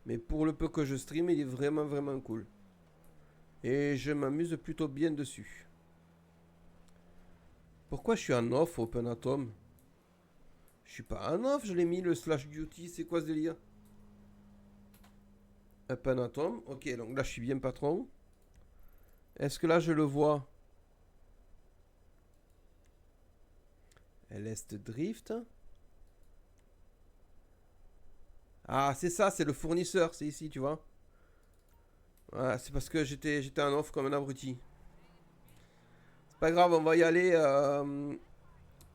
Mais pour le peu que je stream, il est vraiment cool. Et je m'amuse plutôt bien dessus. Pourquoi je suis en off Open Atom? Je suis pas en off, je l'ai mis le slash duty. C'est quoi ce délire? Open Atom. Ok, donc là je suis bien patron. Est-ce que là je le vois? LS Drift. Ah, c'est ça, c'est le fournisseur, c'est ici, tu vois. Voilà, c'est parce que j'étais en off comme un abruti. C'est pas grave, on va y aller.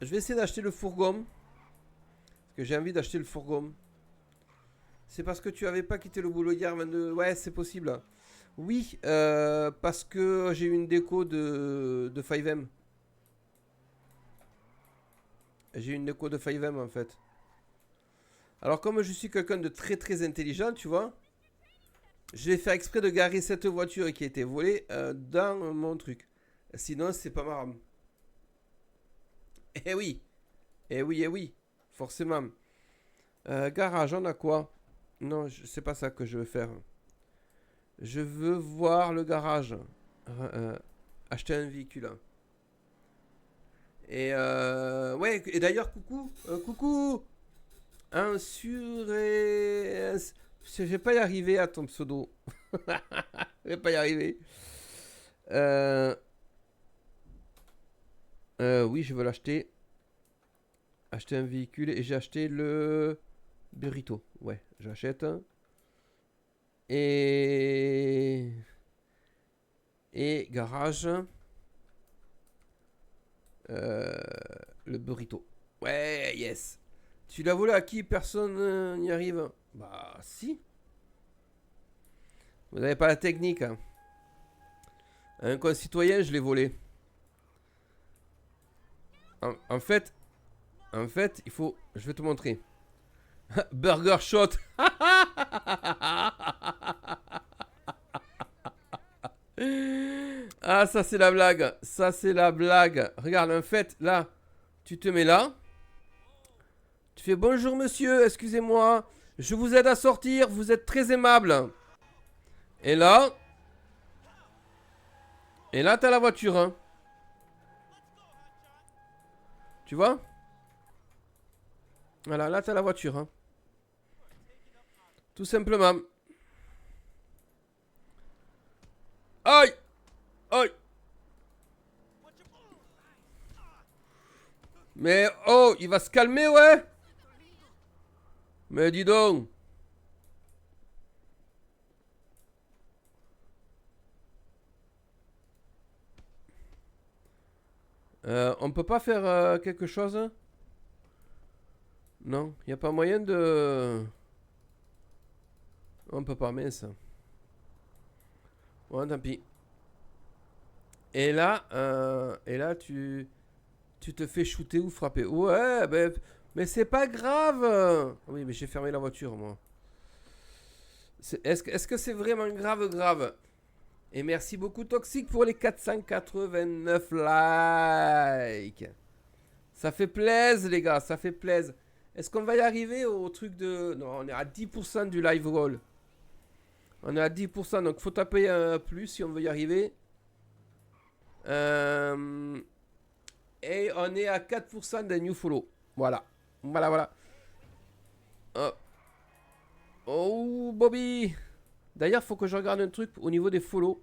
Je vais essayer d'acheter le fourgon. Parce que j'ai envie d'acheter le fourgon. C'est parce que tu avais pas quitté le boulot hier, 22. Ouais, c'est possible. Oui, parce que j'ai eu une déco de 5M. J'ai eu une déco de 5M en fait. Alors comme je suis quelqu'un de très intelligent, tu vois, je vais faire exprès de garer cette voiture qui a été volée dans mon truc. Sinon, c'est pas marrant. Eh oui. Eh oui. Forcément. Garage, on a quoi? Non, c'est pas ça que je veux faire. Je veux voir le garage. Acheter un véhicule. Et ouais, et d'ailleurs, coucou. Coucou. Je vais pas y arriver à ton pseudo. Je vais pas y arriver. Oui, je veux l'acheter. Acheter un véhicule et j'ai acheté le burrito. Ouais, j'achète. Et garage. Le burrito. Ouais, yes. Tu l'as volé à qui? Personne n'y arrive. Bah, si. Vous n'avez pas la technique. Hein. Un concitoyen, je l'ai volé. En fait, il faut... Je vais te montrer. Burger Shot. Ah, ça c'est la blague. Ça c'est la blague. Regarde, en fait, là, tu te mets là. Tu fais bonjour monsieur, excusez-moi. Je vous aide à sortir, vous êtes très aimable. Et là... Et là, t'as la voiture, hein. Tu vois? Voilà, là, t'as la voiture, hein. Tout simplement. Aïe! Aïe! Mais, oh, il va se calmer, ouais? Mais dis donc. On peut pas faire quelque chose? Non, il n'y a pas moyen de... On peut pas, mince. Bon, tant pis. Et là, tu te fais shooter ou frapper. Ouais, ben, mais c'est pas grave. Oui, mais j'ai fermé la voiture, moi. Est-ce que c'est vraiment grave? Et merci beaucoup Toxic pour les 489 likes. Ça fait plaisir les gars, ça fait plaisir. Est-ce qu'on va y arriver au truc de... Non, on est à 10% du live roll. On est à 10%, donc faut taper un plus si on veut y arriver. Et on est à 4% des new follow. Voilà. Voilà. Oh, Bobby. D'ailleurs, faut que je regarde un truc au niveau des follow.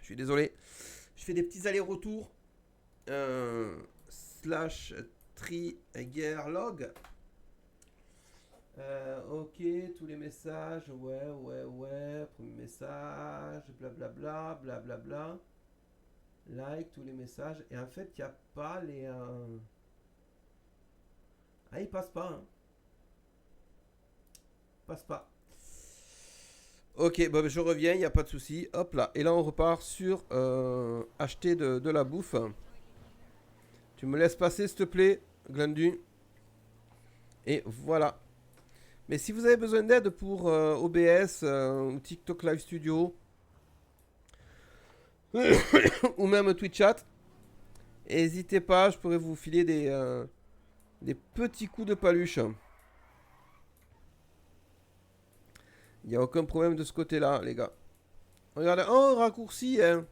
Je suis désolé. Je fais des petits allers-retours. Slash trigger log. Ok, tous les messages. Ouais. Premier message. Blablabla. Like, tous les messages. Et en fait, il n'y a pas les... Ah, il passe pas. Hein. Passe pas. Ok, bon, je reviens, il n'y a pas de souci. Hop là. Et là, on repart sur acheter de la bouffe. Tu me laisses passer, s'il te plaît, Glandu. Et voilà. Mais si vous avez besoin d'aide pour OBS ou TikTok Live Studio ou même Twitch Chat, n'hésitez pas, je pourrais vous filer des petits coups de paluche. Il n'y a aucun problème de ce côté-là, les gars. Regardez, oh, raccourci, hein.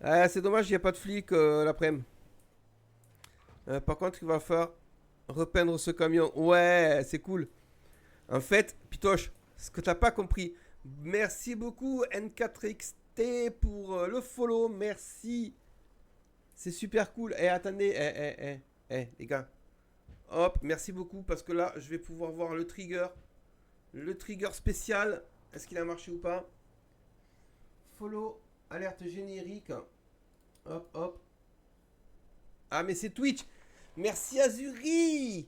Ah, c'est dommage, il n'y a pas de flic l'après-midi. Par contre, il va falloir repeindre ce camion. Ouais, c'est cool. En fait, Pitoche, ce que t'as pas compris. Merci beaucoup N4XT pour le follow. Merci. C'est super cool. Eh, attendez. Les gars. Hop, merci beaucoup parce que là, je vais pouvoir voir le trigger. Le trigger spécial. Est-ce qu'il a marché ou pas? Follow, alerte générique. Hop, hop. Ah, mais c'est Twitch. Merci Azuri.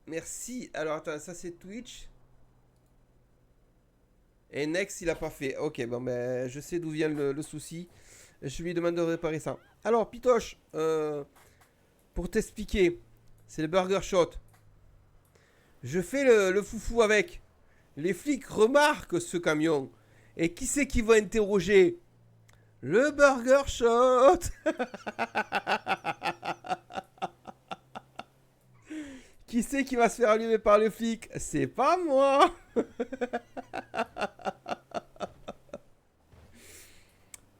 Merci. Alors, attends, ça c'est Twitch. Et Next, il a pas fait. Ok, bon, ben, je sais d'où vient le souci. Je lui demande de réparer ça. Alors, Pitoche, pour t'expliquer, c'est le Burger Shot. Je fais le foufou avec. Les flics remarquent ce camion. Et qui c'est qui va interroger? Le Burger Shot. Qui c'est qui va se faire allumer par le flic? C'est pas moi.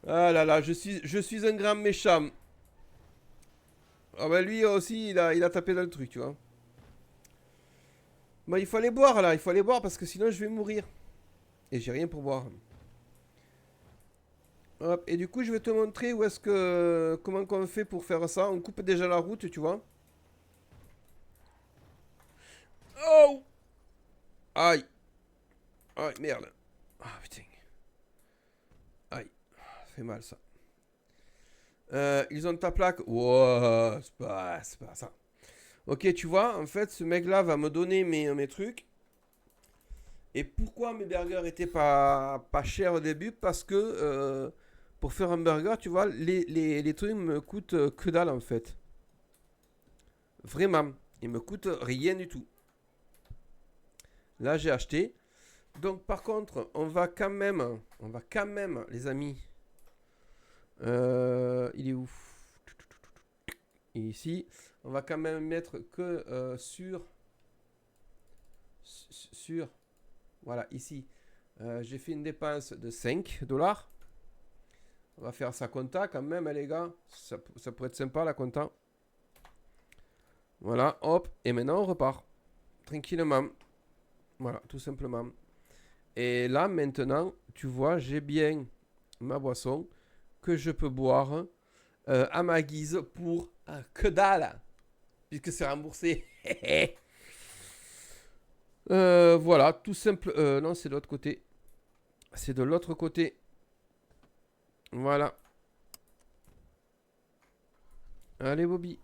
Ah là là, je suis un grand méchant. Ah bah lui aussi, il a tapé dans le truc, tu vois. Bon, il faut aller boire là, il faut aller boire parce que sinon je vais mourir. Et j'ai rien pour boire. Hop, et du coup, je vais te montrer où est-ce que... Comment on fait pour faire ça. On coupe déjà la route, tu vois. Oh! Aïe. Aïe, merde. Ah, putain. Aïe. Ça fait mal, ça. Ils ont ta plaque. Wow, c'est pas ça. Ok, tu vois, en fait, ce mec-là va me donner mes trucs. Et pourquoi mes burgers étaient pas chers au début? Parce que pour faire un burger, tu vois, les trucs me coûtent que dalle, en fait. Vraiment. Ils me coûtent rien du tout. Là, j'ai acheté. Donc, par contre, on va quand même, les amis. Il est où? Ici. On va quand même mettre que sur. Voilà, ici. J'ai fait une dépense de 5 $. On va faire sa compta quand même, hein, les gars. Ça pourrait être sympa, la compta. Voilà, hop. Et maintenant, on repart. Tranquillement. Voilà, tout simplement. Et là, maintenant, tu vois, j'ai bien ma boisson que je peux boire à ma guise pour que dalle. Puisque c'est remboursé. Voilà, tout simple. Non, c'est de l'autre côté. C'est de l'autre côté. Voilà. Allez, Bobby.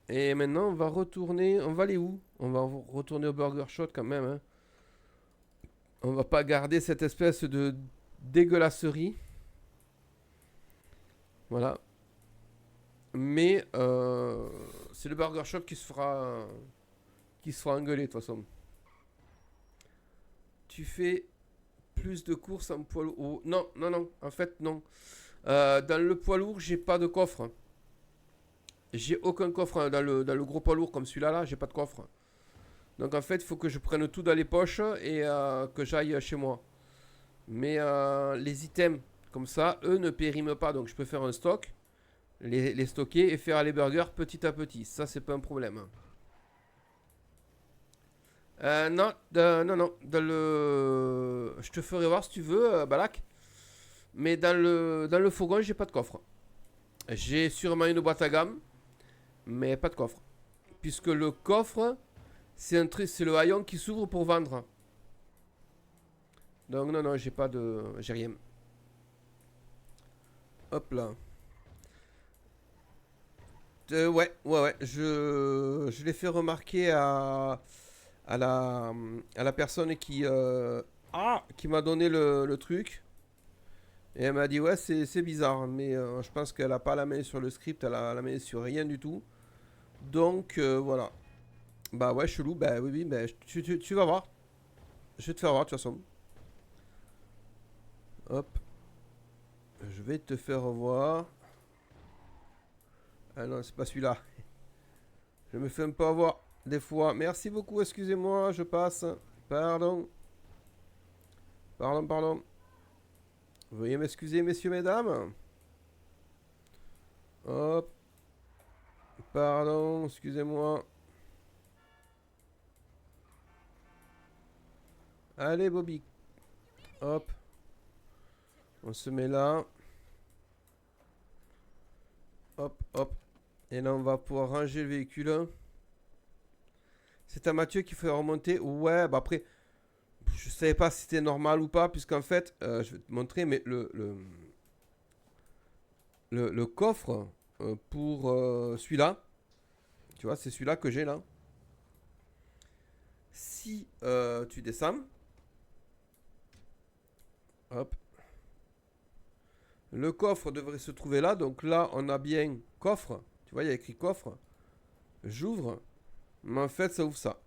Et maintenant, on va retourner. On va aller où? On va retourner au Burger Shot quand même. Hein. On va pas garder cette espèce de dégueulasserie. Voilà. Mais c'est le Burger Shop qui se fera engueuler de toute façon. Tu fais plus de courses en poids lourd. Oh, non. En fait, non. Dans le poids lourd, j'ai pas de coffre. J'ai aucun coffre dans le gros poids lourd comme celui-là. Là, j'ai pas de coffre. Donc en fait, il faut que je prenne tout dans les poches et que j'aille chez moi. Mais les items comme ça, eux ne périment pas. Donc je peux faire un stock, les stocker et faire les burgers petit à petit. Ça, c'est pas un problème. Non. Je te ferai voir si tu veux, Balak. Mais dans le fourgon, j'ai pas de coffre. J'ai sûrement une boîte à gamme, mais pas de coffre. Puisque le coffre, c'est le haillon qui s'ouvre pour vendre. Donc non, j'ai rien. Hop là. Ouais. Je l'ai fait remarquer à la personne qui m'a donné le truc. Et elle m'a dit ouais, c'est bizarre, mais je pense qu'elle a pas la main sur le script, elle a la main sur rien du tout. Donc, voilà. Bah ouais, chelou. Bah oui, bah, tu vas voir. Je vais te faire voir, de toute façon. Hop. Je vais te faire voir. Ah non, c'est pas celui-là. Je me fais un peu avoir des fois. Merci beaucoup, excusez-moi, je passe. Pardon. Pardon. Veuillez m'excuser, messieurs, mesdames. Hop. Pardon, excusez-moi. Allez, Bobby. Hop. On se met là. Hop. Et là, on va pouvoir ranger le véhicule. C'est à Mathieu qu'il faut remonter. Ouais, bah après, je savais pas si c'était normal ou pas, puisqu'en fait, je vais te montrer, mais le coffre pour celui-là, tu vois, c'est celui-là que j'ai là. Si tu descends, hop, le coffre devrait se trouver là. Donc là, on a bien coffre. Tu vois, il y a écrit coffre. J'ouvre. Mais en fait, ça ouvre ça.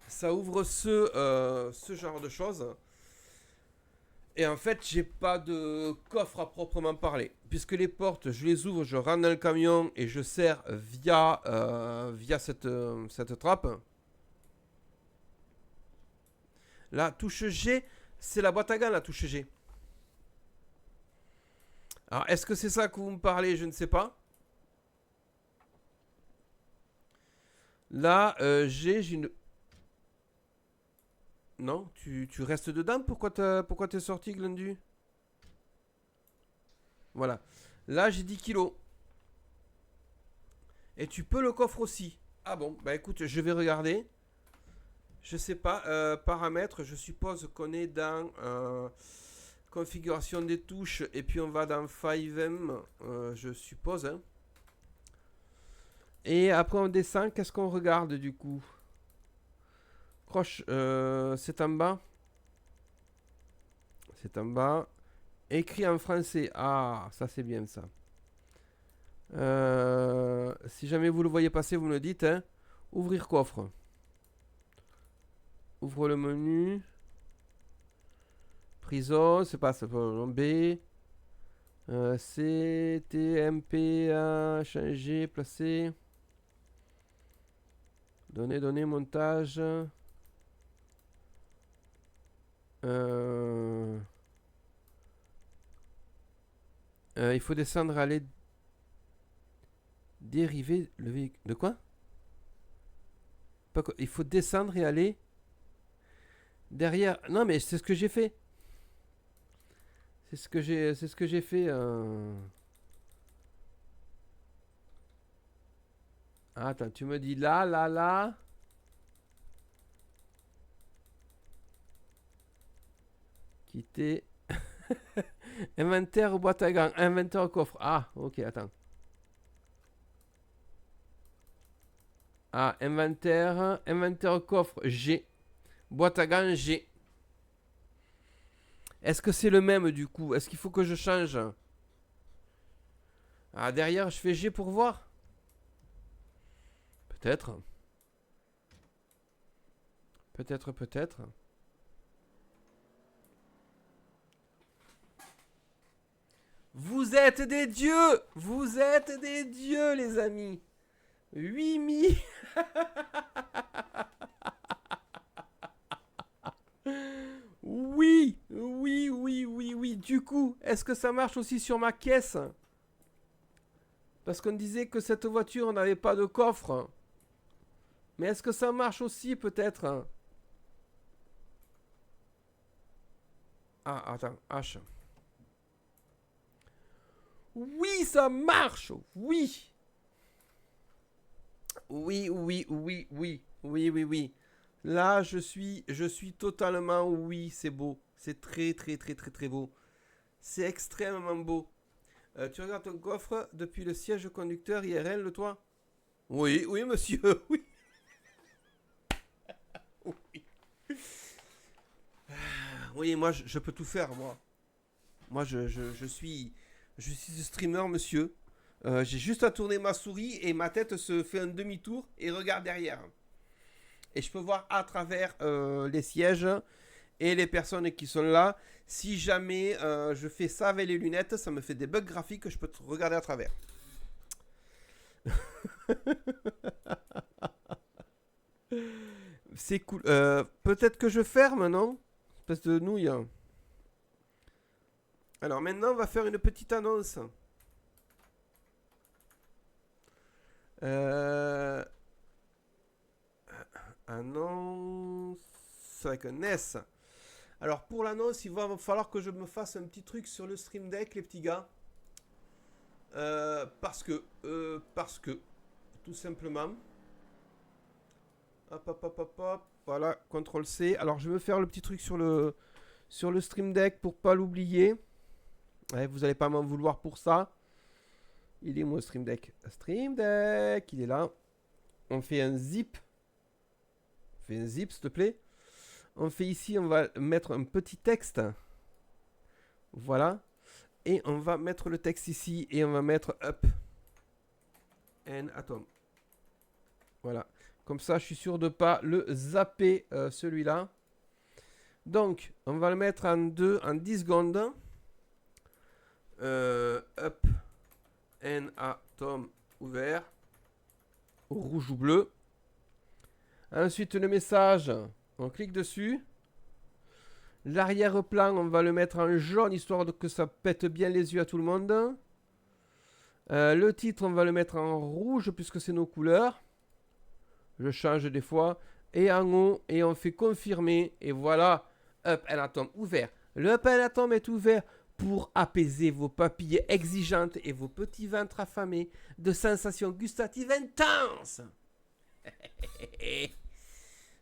Ça ouvre ce genre de choses. Et en fait, j'ai pas de coffre à proprement parler. Puisque les portes, je les ouvre, je rentre dans le camion et je serre via cette trappe. La touche G, c'est la boîte à gants, la touche G. Alors, est-ce que c'est ça que vous me parlez? Je ne sais pas. Là, j'ai une... Non, tu restes dedans? Pourquoi t'es sorti, Glendu? Voilà. Là, j'ai 10 kilos. Et tu peux le coffre aussi. Ah bon, bah écoute, je vais regarder. Je sais pas, paramètres, je suppose qu'on est dans configuration des touches. Et puis on va dans 5M, je suppose. Hein. Et après on descend, qu'est-ce qu'on regarde du coup? Croche, c'est en bas. C'est en bas. Écrit en français. Ah, ça c'est bien ça. Si jamais vous le voyez passer, vous me le dites. Hein. Ouvrir coffre. Ouvre le menu. Prison, c'est pas ça. B. C, T, M, P, A, changer, placer. Donner, montage. Il faut descendre, aller dériver le véhicule. De quoi? Il faut descendre et aller derrière. Non, mais c'est ce que j'ai fait. C'est ce que j'ai fait. Attends, tu me dis là. Quitter. Inventaire boîte à gants. Inventaire coffre. Ah, ok, attends. Ah, inventaire coffre G. Boîte à gants G. Est-ce que c'est le même du coup? Est-ce qu'il faut que je change? Ah, derrière, je fais G pour voir. Peut-être. Peut-être. Vous êtes des dieux! Vous êtes des dieux, les amis! 8000. Oui. Du coup, est-ce que ça marche aussi sur ma caisse? Parce qu'on disait que cette voiture n'avait pas de coffre. Mais est-ce que ça marche aussi peut-être? Ah, attends, H. Oui, ça marche! Oui! Oui. Là, je suis totalement oui, c'est beau. C'est très beau. C'est extrêmement beau. Tu regardes ton coffre depuis le siège conducteur IRL, le toit? Oui, monsieur, oui. Oui, moi, je peux tout faire, moi. Moi, je suis streamer, monsieur. J'ai juste à tourner ma souris et ma tête se fait un demi-tour et regarde derrière. Et je peux voir à travers les sièges et les personnes qui sont là. Si jamais je fais ça avec les lunettes, ça me fait des bugs graphiques que je peux regarder à travers. C'est cool. Peut-être que je ferme, non? Espèce de nouille. Alors maintenant, on va faire une petite annonce. Annonce avec un S. Alors pour l'annonce, il va falloir que je me fasse un petit truc sur le Stream Deck, les petits gars. Parce que, tout simplement. Hop, hop, hop, hop, hop. Voilà, CTRL C. Alors je vais faire le petit truc sur le Stream Deck pour pas l'oublier. Ouais, vous allez pas m'en vouloir pour ça. Il est où, Stream Deck? Stream Deck, il est là. On fait un zip. On fait un zip, s'il te plaît. On fait ici, on va mettre un petit texte. Voilà. Et on va mettre le texte ici et on va mettre up and atom. Voilà. Comme ça, je suis sûr de ne pas le zapper celui-là. Donc, on va le mettre en 10 secondes. Up and atom ouvert. Au rouge ou bleu. Ensuite, le message, on clique dessus. L'arrière-plan, on va le mettre en jaune, histoire que ça pète bien les yeux à tout le monde. Le titre, on va le mettre en rouge, puisque c'est nos couleurs. Je change des fois. Et en haut, et on fait confirmer. Et voilà, Up and Atom ouvert. Le Up and Atom est ouvert pour apaiser vos papilles exigeantes et vos petits ventres affamés de sensations gustatives intenses.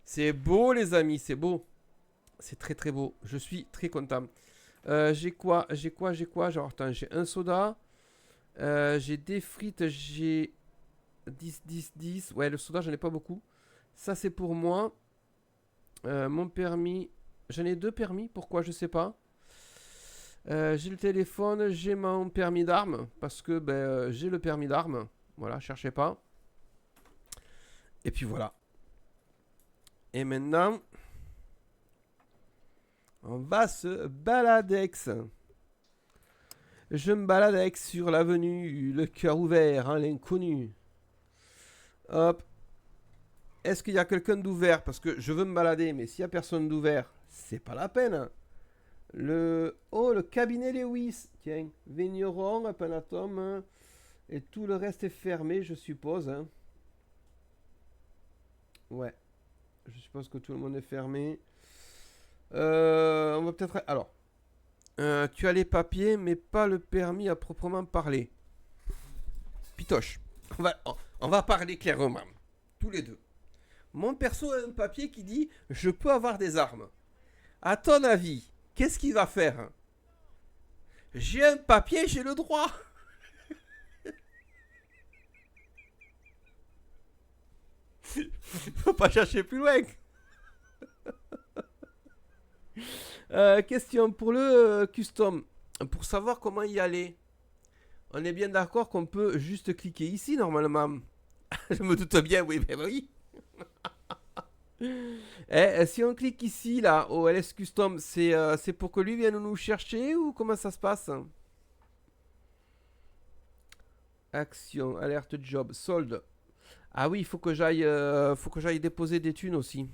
C'est beau, les amis, c'est beau. C'est très très beau. Je suis très content. J'ai quoi? Genre, attends, j'ai un soda. J'ai des frites. J'ai 10, 10, 10. Ouais, le soda, j'en ai pas beaucoup. Ça, c'est pour moi. Mon permis. J'en ai 2 permis. Pourquoi? Je sais pas. J'ai le téléphone. J'ai mon permis d'armes. Parce que j'ai le permis d'armes. Voilà, cherchez pas. Et puis voilà. Et maintenant, on va se balader. Je me balade sur l'avenue, le cœur ouvert, hein, l'inconnu. Hop. Est-ce qu'il y a quelqu'un d'ouvert? Parce que je veux me balader, mais s'il n'y a personne d'ouvert, c'est pas la peine. Le cabinet Lewis. Tiens, vigneron, Apanatom. Hein, et tout le reste est fermé, je suppose. Hein. Ouais. Je suppose que tout le monde est fermé. On va peut-être... Alors. Tu as les papiers, mais pas le permis à proprement parler. Pitoche. On va parler clairement. Tous les deux. Mon perso a un papier qui dit « Je peux avoir des armes ». À ton avis, qu'est-ce qu'il va faire? J'ai un papier, j'ai le droit. Faut pas chercher plus loin. Question pour le custom. Pour savoir comment y aller. On est bien d'accord qu'on peut juste cliquer ici normalement. Je me doute bien, oui, mais oui. Si on clique ici, là, au LS Custom, c'est pour que lui vienne nous chercher ou comment ça se passe? Action, alerte job, solde. Ah oui, il faut que j'aille déposer des thunes aussi.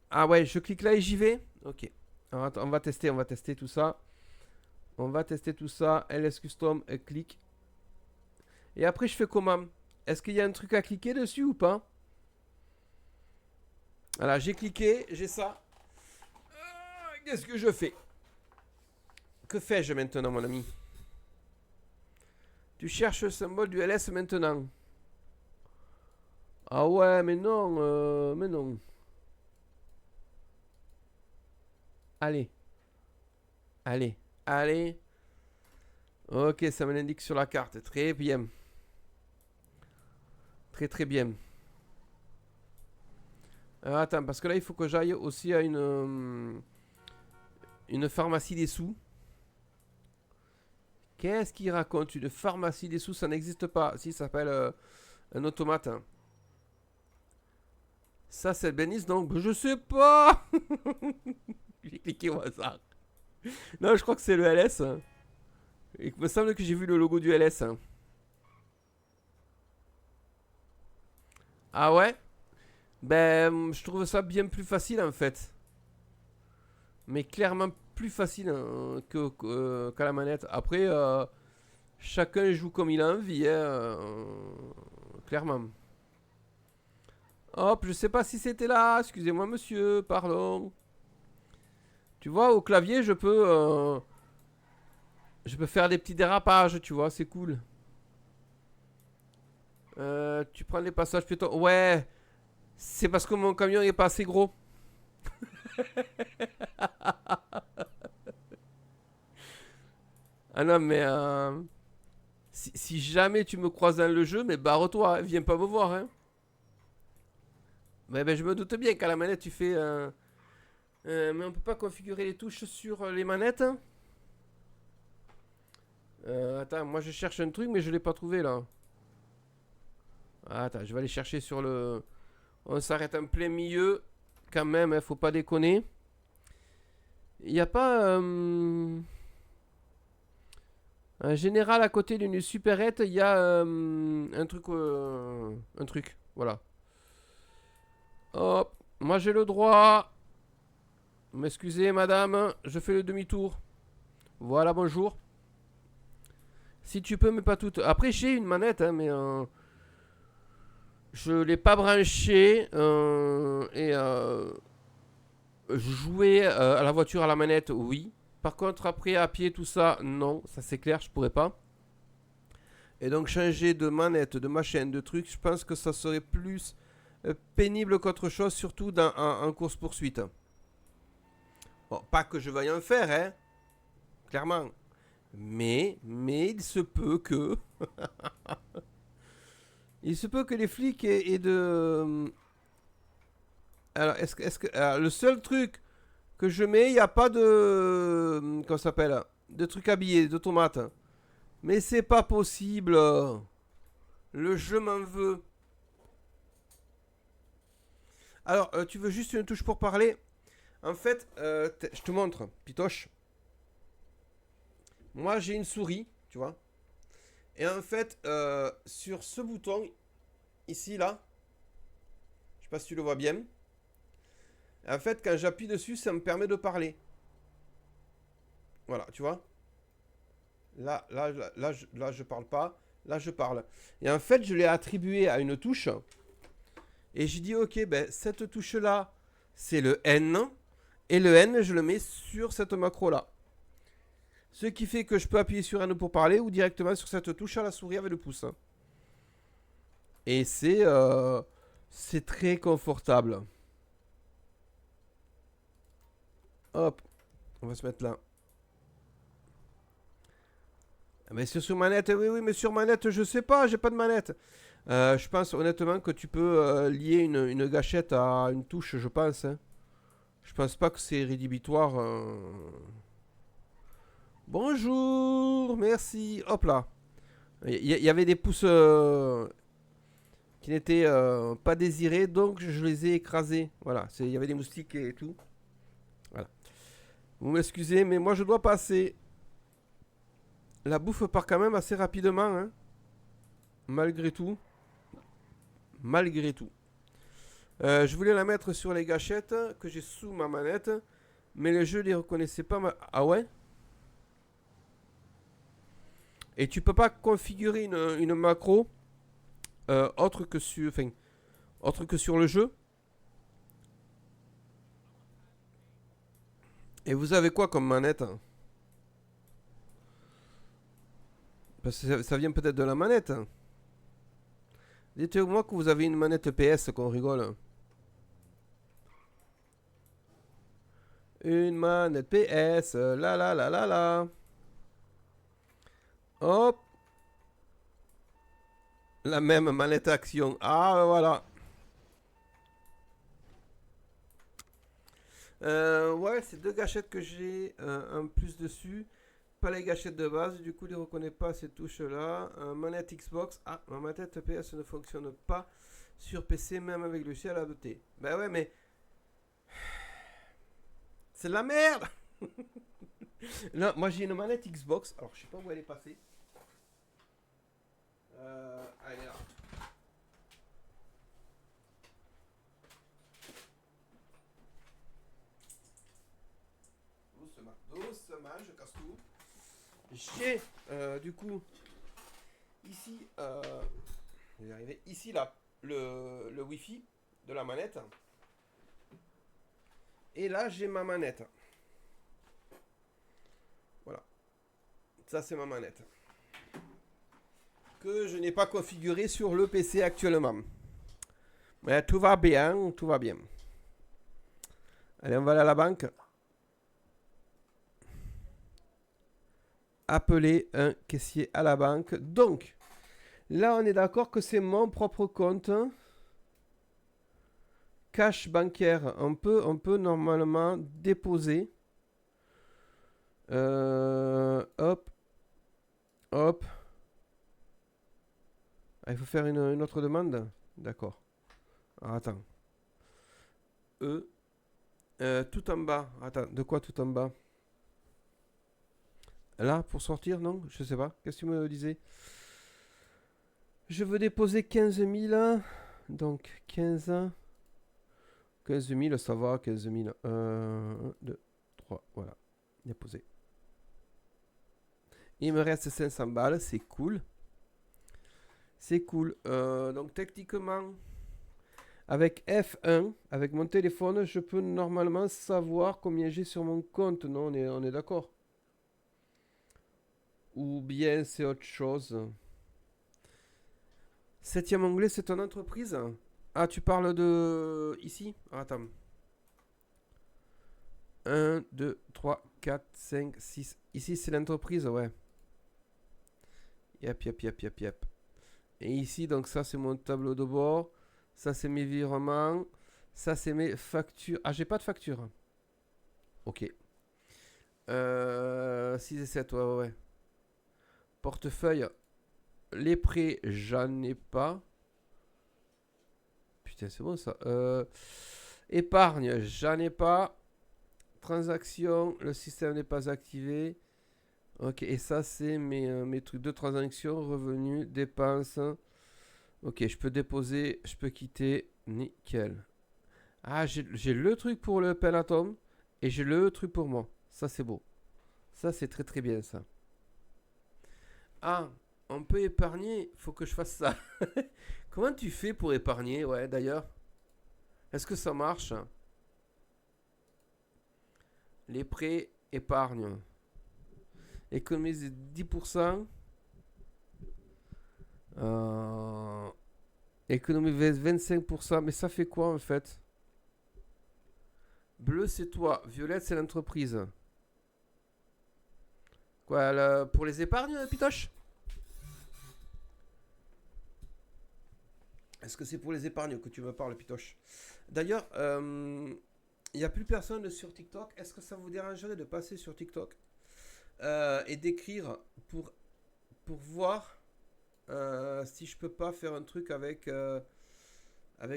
Ah ouais, je clique là et j'y vais. Ok. Alors, attends, on va tester tout ça. On va tester tout ça. LS Custom, clique. Et après, je fais comment? Est-ce qu'il y a un truc à cliquer dessus ou pas? Voilà, j'ai cliqué, j'ai ça. Qu'est-ce que je fais? Que fais-je maintenant, mon ami? Tu cherches le symbole du LS maintenant. Ah ouais, mais non, mais non. Allez. Allez. Allez. Ok, ça me l'indique sur la carte. Très bien. Très très bien. Attends, parce que là, il faut que j'aille aussi à une pharmacie des sous. Qu'est-ce qu'il raconte? Une pharmacie des sous, ça n'existe pas. Si, ça s'appelle un automate. Hein. Ça, c'est le Bennis, donc je sais pas. J'ai cliqué au hasard. Non, je crois que c'est le LS. Hein. Il me semble que j'ai vu le logo du LS. Hein. Ah ouais? Ben, je trouve ça bien plus facile en fait. Mais clairement plus facile hein, qu'à la manette. Après, chacun joue comme il a envie. Hein, clairement. Hop, je sais pas si c'était là. Excusez-moi monsieur, pardon. Tu vois, au clavier, je peux faire des petits dérapages, tu vois, c'est cool. Tu prends les passages piétons. Ouais, c'est parce que mon camion est pas assez gros. Ah non, mais si jamais tu me croises dans le jeu, mais barre-toi, hein, viens pas me voir. Hein. Ben, je me doute bien qu'à la manette tu fais. Mais on peut pas configurer les touches sur les manettes. Hein. Attends, moi je cherche un truc, mais je l'ai pas trouvé là. Attends, je vais aller chercher sur le. On s'arrête en plein milieu. Quand même, hein, faut pas déconner. Il n'y a pas. En général, à côté d'une supérette, il y a un truc. Un truc. Voilà. Hop. Moi j'ai le droit. M'excusez, madame. Je fais le demi-tour. Voilà, bonjour. Si tu peux, mais pas toutes. Après, j'ai une manette, hein, mais. Je l'ai pas branché. Et. Jouer à la voiture à la manette, oui. Par contre, après, à pied, tout ça, non. Ça, c'est clair, je pourrais pas. Et donc, changer de manette, de machin, de trucs, je pense que ça serait plus pénible qu'autre chose, surtout en course-poursuite. Bon, pas que je veuille en faire, hein. Clairement. Mais il se peut que... il se peut que les flics aient de... Alors, est-ce que le seul truc que je mets, il n'y a pas de... Comment ça s'appelle? De trucs habillés, de tomates. Mais c'est pas possible. Le jeu m'en veut. Alors, tu veux juste une touche pour parler? En fait, je te montre, Pitoche. Moi, j'ai une souris, tu vois. Et en fait, sur ce bouton, ici, là, je sais pas si tu le vois bien. En fait, quand j'appuie dessus, ça me permet de parler. Voilà, tu vois. Là, je parle pas. Là, je parle. Et en fait, je l'ai attribué à une touche. Et j'ai dit, ok, ben, cette touche-là, c'est le N. Et le N, je le mets sur cette macro-là. Ce qui fait que je peux appuyer sur N pour parler ou directement sur cette touche à la souris avec le pouce. Et c'est très confortable. Hop, on va se mettre là. Mais sur manette, oui, mais sur manette, je sais pas, j'ai pas de manette. Je pense honnêtement que tu peux lier une gâchette à une touche, je pense. Hein. Je pense pas que c'est rédhibitoire. Bonjour, merci. Hop là. Il y avait des pouces qui n'étaient pas désirés, donc je les ai écrasés. Voilà, il y avait des moustiques et tout. Voilà. Vous m'excusez, mais moi je dois passer. La bouffe part quand même assez rapidement, hein. Malgré tout. Malgré tout. Je voulais la mettre sur les gâchettes que j'ai sous ma manette, mais le jeu les reconnaissait pas. Ah ouais? Et tu peux pas configurer une macro autre que sur le jeu. Et vous avez quoi comme manette? Parce que ça vient peut-être de la manette. Dites-moi que vous avez une manette PS, qu'on rigole. Une manette PS, la. Hop. La même manette action. Ah, voilà. Ouais, c'est deux gâchettes que j'ai un plus dessus. pas les gâchettes de base, du coup il ne reconnaît pas ces touches-là. Manette Xbox, ah, ma manette PS ne fonctionne pas sur PC, même avec le ciel adopté. Ben ouais, mais... C'est de la merde. Non, moi j'ai une manette Xbox, alors je sais pas où elle est passée. Allez là. Doucement, je casse tout. J'ai du coup ici, je vais arriver ici là, le Wi-Fi de la manette. Et là j'ai ma manette. Voilà. Ça c'est ma manette. Que je n'ai pas configurée sur le PC actuellement. Mais tout va bien, tout va bien. Allez, on va aller à la banque. Appeler un caissier à la banque. Donc, là, on est d'accord que c'est mon propre compte. Cash bancaire. On peut normalement déposer. Hop. Hop. Ah, il faut faire une autre demande. D'accord. Ah, attends. Tout en bas. Attends, de quoi tout en bas? Là, pour sortir, non? Je sais pas. Qu'est-ce que tu me disais? Je veux déposer 15 000. Donc, 15 000, ça va. 15 000. 1, 2, 3. Voilà. Déposer. Il me reste 500 balles. C'est cool. C'est cool. Donc, techniquement, avec F1, avec mon téléphone, je peux normalement savoir combien j'ai sur mon compte. Non, on est d'accord. Ou bien c'est autre chose. 7e onglet, c'est ton entreprise? Ah, tu parles de... Ici? Ah, attends. 1, 2, 3, 4, 5, 6. Ici, c'est l'entreprise, ouais. Yep. Et ici, donc ça, c'est mon tableau de bord. Ça, c'est mes virements. Ça, c'est mes factures. Ah, j'ai pas de facture. Ok. 6 et 7, ouais. Portefeuille. Les prêts, j'en ai pas. Putain, c'est bon ça. Épargne, j'en ai pas. Transaction, le système n'est pas activé. Ok, et ça, c'est mes trucs de transaction, revenus, dépenses. Ok, je peux déposer, je peux quitter. Nickel. Ah, j'ai le truc pour le Penatom et j'ai le truc pour moi. Ça, c'est beau. Ça, c'est très très bien ça. Ah, on peut épargner. Faut que je fasse ça. Comment tu fais pour épargner? Ouais, d'ailleurs. Est-ce que ça marche? Les prêts, épargne. Économise 10%. Économie 25%. Mais ça fait quoi en fait? Bleu, c'est toi. Violette, c'est l'entreprise. Quoi, pour les épargnes, Pitoche? Est-ce que c'est pour les épargnes que tu me parles, Pitoche? D'ailleurs, il n'y a plus personne sur TikTok. Est-ce que ça vous dérangerait de passer sur TikTok et d'écrire pour voir si je peux pas faire un truc avec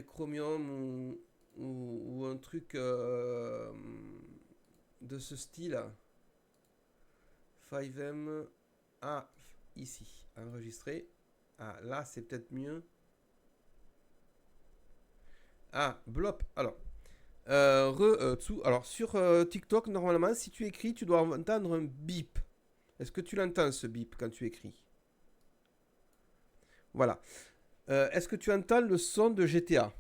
Chromium ou un truc de ce style. 5M. Ah, ici, enregistrer. Ah, là, c'est peut-être mieux. Ah, Blop. Alors, alors sur TikTok, normalement, si tu écris, tu dois entendre un bip. Est-ce que tu l'entends, ce bip, quand tu écris? Voilà. Est-ce que tu entends le son de GTA?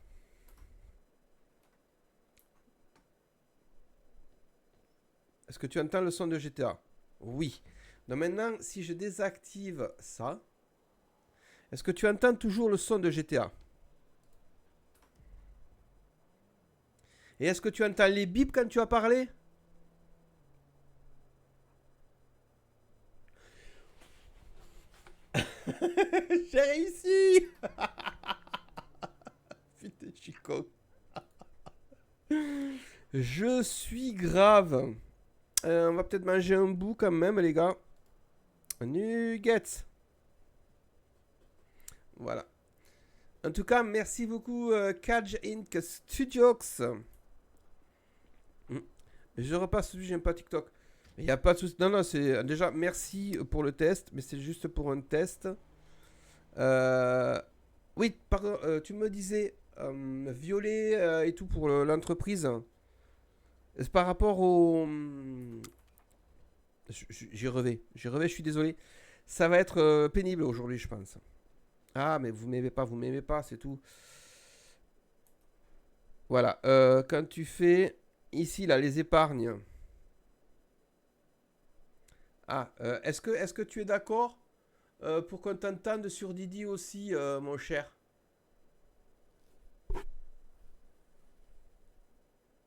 Est-ce que tu entends le son de GTA? Oui. Donc maintenant, si je désactive ça, est-ce que tu entends toujours le son de GTA? Et est-ce que tu entends les bips quand tu as parlé? J'ai réussi. Putain, je suis con. Je suis grave. On va peut-être manger un bout quand même, les gars. Nuggets. Voilà. En tout cas, merci beaucoup Cage Inc. Studios. Je repasse, j'aime pas TikTok. Il n'y a pas de souci. Non, non, c'est déjà merci pour le test, mais c'est juste pour un test. Oui, pardon, tu me disais violet et tout pour l'entreprise. C'est par rapport au. J'y revais, je suis désolé. Ça va être pénible aujourd'hui, je pense. Ah, mais vous m'aimez pas, c'est tout. Voilà, quand tu fais ici, là, les épargnes. Ah, est-ce que tu es d'accord pour qu'on t'entende sur Didi aussi, mon cher?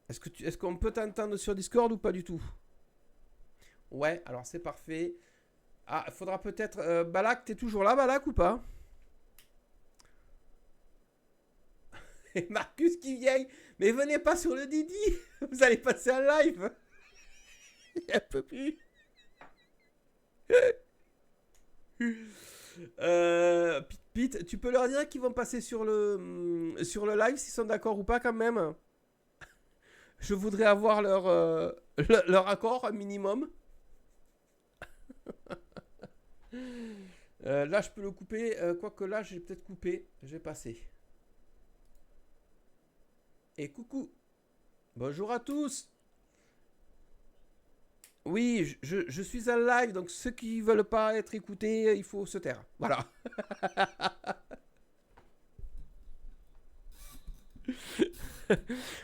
Est-ce qu'on peut t'entendre sur Discord ou pas du tout? Ouais, alors c'est parfait. Ah, il faudra peut-être... Balak, t'es toujours là, Balak, ou pas? Et Marcus qui vient. Mais venez pas sur le Didi. Vous allez passer en live. Il un peu plus. Pete, tu peux leur dire qu'ils vont passer sur le live s'ils sont d'accord ou pas quand même. Je voudrais avoir leur accord un minimum. Là je peux le couper. Quoique là j'ai peut-être coupé. Je vais passer. Et coucou. Bonjour à tous. Oui, je suis en live, donc ceux qui veulent pas être écoutés, il faut se taire. Voilà.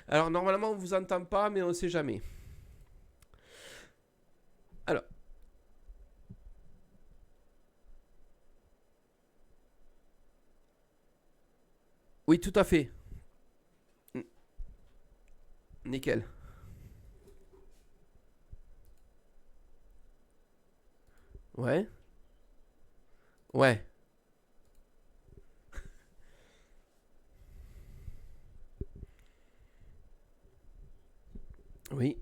Alors normalement on vous entend pas, mais on sait jamais. Alors. Oui, tout à fait. Nickel. Ouais. Ouais. Oui.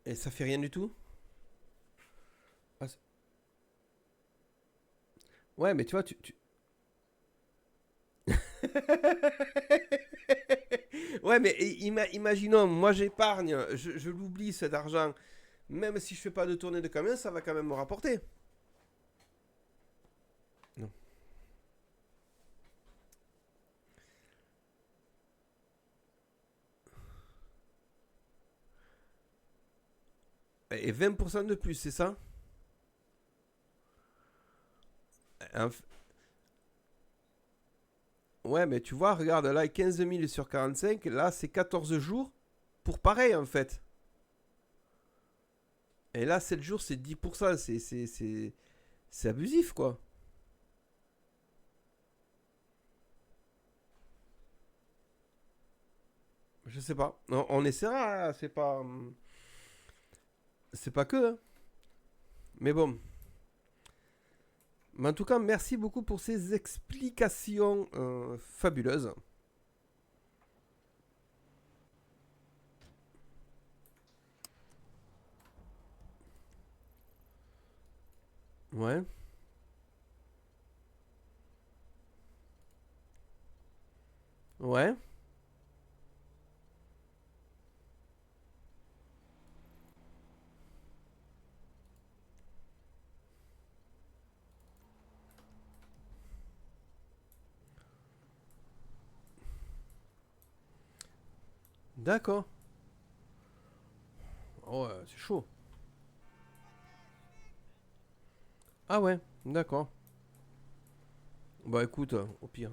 Et ça fait rien du tout? Ah, ouais, mais tu vois, Ouais, mais imaginons, moi j'épargne, je l'oublie cet argent. Même si je fais pas de tournée de camion, ça va quand même me rapporter. Non. Et 20% de plus, c'est ça? Ouais, mais tu vois, regarde, là, 15 000 sur 45, là, c'est 14 jours pour pareil, en fait. Et là, 7 jours, c'est 10%. C'est abusif, quoi. Je sais pas. On essaiera, hein, c'est pas... C'est pas que, hein. Mais bon. Mais en tout cas, merci beaucoup pour ces explications fabuleuses. Ouais. Ouais. D'accord. Oh, c'est chaud. Ah ouais, d'accord. Bah écoute, au pire.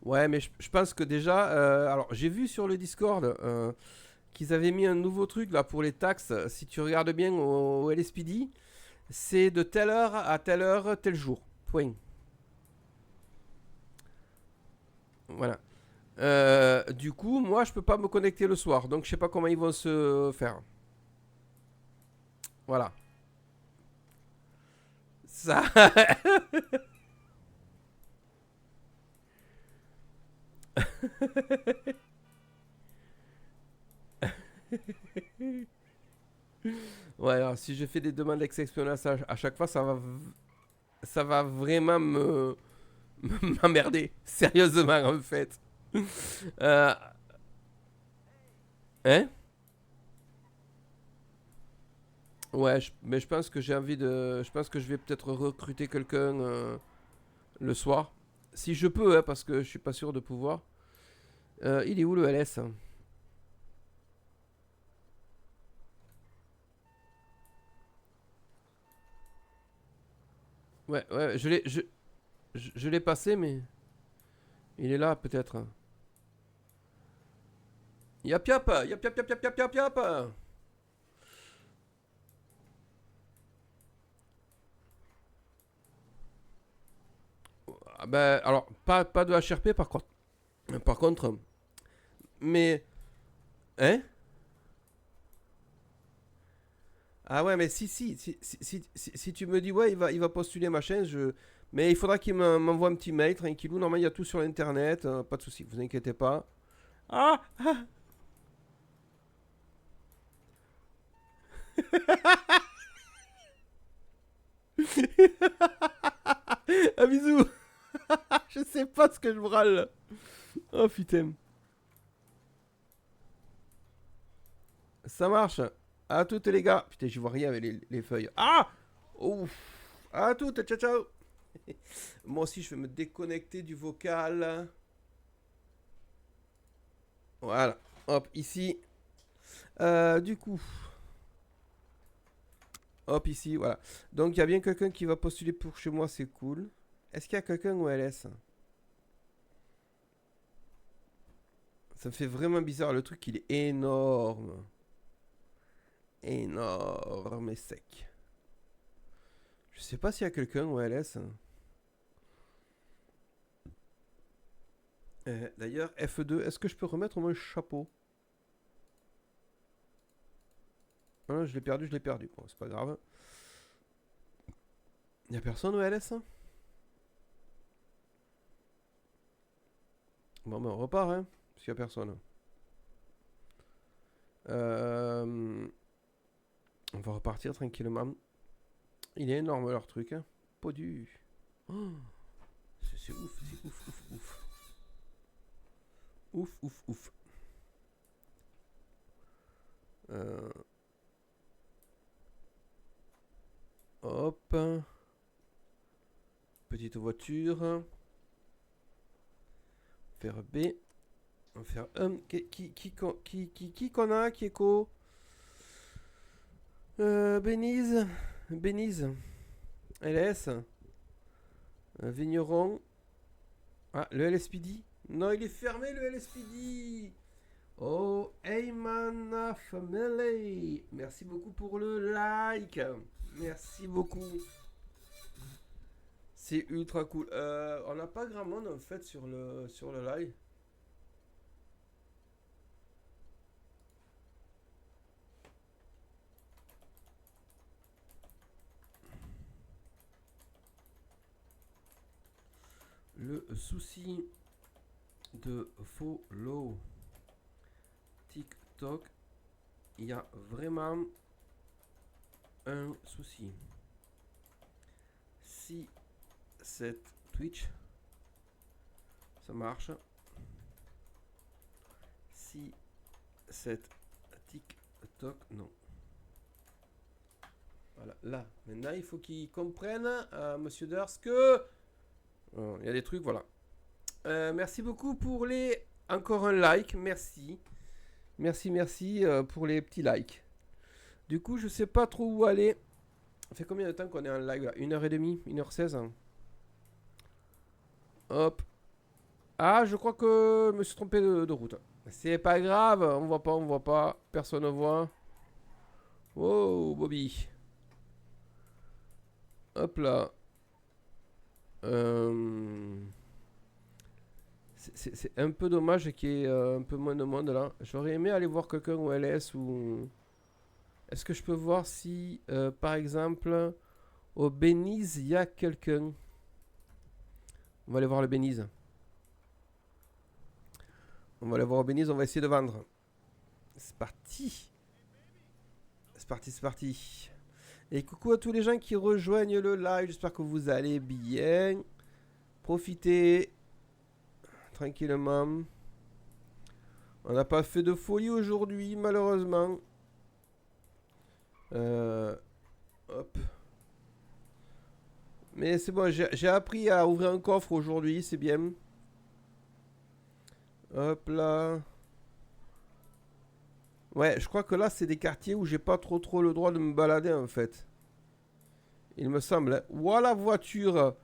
Ouais, mais je pense que déjà, alors j'ai vu sur le Discord qu'ils avaient mis un nouveau truc là pour les taxes. Si tu regardes bien au LSPD, c'est de telle heure à telle heure, tel jour. Point. Voilà. Du coup, moi, je peux pas me connecter le soir, donc je sais pas comment ils vont se faire. Voilà. Ça. Ouais, alors si je fais des demandes d'ex-espionnage à chaque fois, ça va vraiment m'emmerder. Sérieusement, en fait. Euh, hein? Ouais, mais je pense que j'ai envie de. Je pense que je vais peut-être recruter quelqu'un le soir. Si je peux, hein, parce que je suis pas sûr de pouvoir. Il est où le LS? Ouais, ouais, je l'ai passé, mais il est là peut-être. Yap yap, yap yap yap yap yap yap yap. Ah ben, alors, pas de HRP par contre. Par contre, mais. Hein? Ah ouais, mais si tu me dis, ouais, il va postuler machin, mais il faudra qu'il m'envoie un petit mail, tranquillou. Normalement, il y a tout sur l'internet, pas de soucis, vous inquiétez pas. Ah, ah. Un bisou. Je sais pas ce que je râle. Oh putain. Ça marche. À toutes les gars. Putain, je vois rien avec les feuilles. Ah. Ouf. À toutes. Ciao, ciao. Moi aussi, je vais me déconnecter du vocal. Voilà. Hop, ici. Du coup. Hop, ici, voilà. Donc, il y a bien quelqu'un qui va postuler pour chez moi, c'est cool. Est-ce qu'il y a quelqu'un au LS? Ça me fait vraiment bizarre. Le truc, il est énorme. Énorme et sec. Je sais pas s'il y a quelqu'un au LS. D'ailleurs, F2, est-ce que je peux remettre mon chapeau? Hein, je l'ai perdu, je l'ai perdu. Bon, c'est pas grave. Y'a personne au LS? Bon, ben on repart, hein. Parce qu'il y a personne. On va repartir tranquillement. Il est énorme leur truc, hein. Podu. Oh, c'est ouf, c'est ouf, ouf, ouf. Ouf, ouf, ouf. Hop. Petite voiture. Faire B. On va faire qui qu'on a qui est co. Bénise. Bénise. LS. Vigneron. Ah, le LSPD. Non, il est fermé le LSPD. Oh, Heyman Family. Merci beaucoup pour le like. Merci beaucoup. C'est ultra cool. On n'a pas grand monde en fait sur le live. Le souci de follow TikTok, il y a vraiment un souci. Si cette Twitch, ça marche. Si cette TikTok, non. Voilà, là. Maintenant, il faut qu'ils comprennent, Monsieur Durs, que... il y a des trucs, voilà. Merci beaucoup pour les... Encore un like, merci. Merci pour les petits likes. Du coup, je sais pas trop où aller. Ça fait combien de temps qu'on est en live là? 1h30, 1h16 hein. Hop. Ah, je crois que je me suis trompé de route. C'est pas grave, on voit pas. Personne ne voit. Wow, Bobby. Hop là. C'est un peu dommage qu'il y ait un peu moins de monde là. J'aurais aimé aller voir quelqu'un au LS ou... Est-ce que je peux voir si, par exemple, Au Beniz, il y a quelqu'un. On va aller voir le Beniz. On va aller voir au Beniz, on va essayer de vendre. C'est parti. C'est parti, c'est parti. Et coucou à tous les gens qui rejoignent le live. J'espère que vous allez bien. Profitez tranquillement. On n'a pas fait de folie aujourd'hui, malheureusement. Hop. Mais c'est bon, j'ai appris à ouvrir un coffre aujourd'hui, c'est bien. Hop là. Ouais, je crois que là, c'est des quartiers où j'ai pas trop le droit de me balader, en fait. Il me semble. Ouah, la voiture.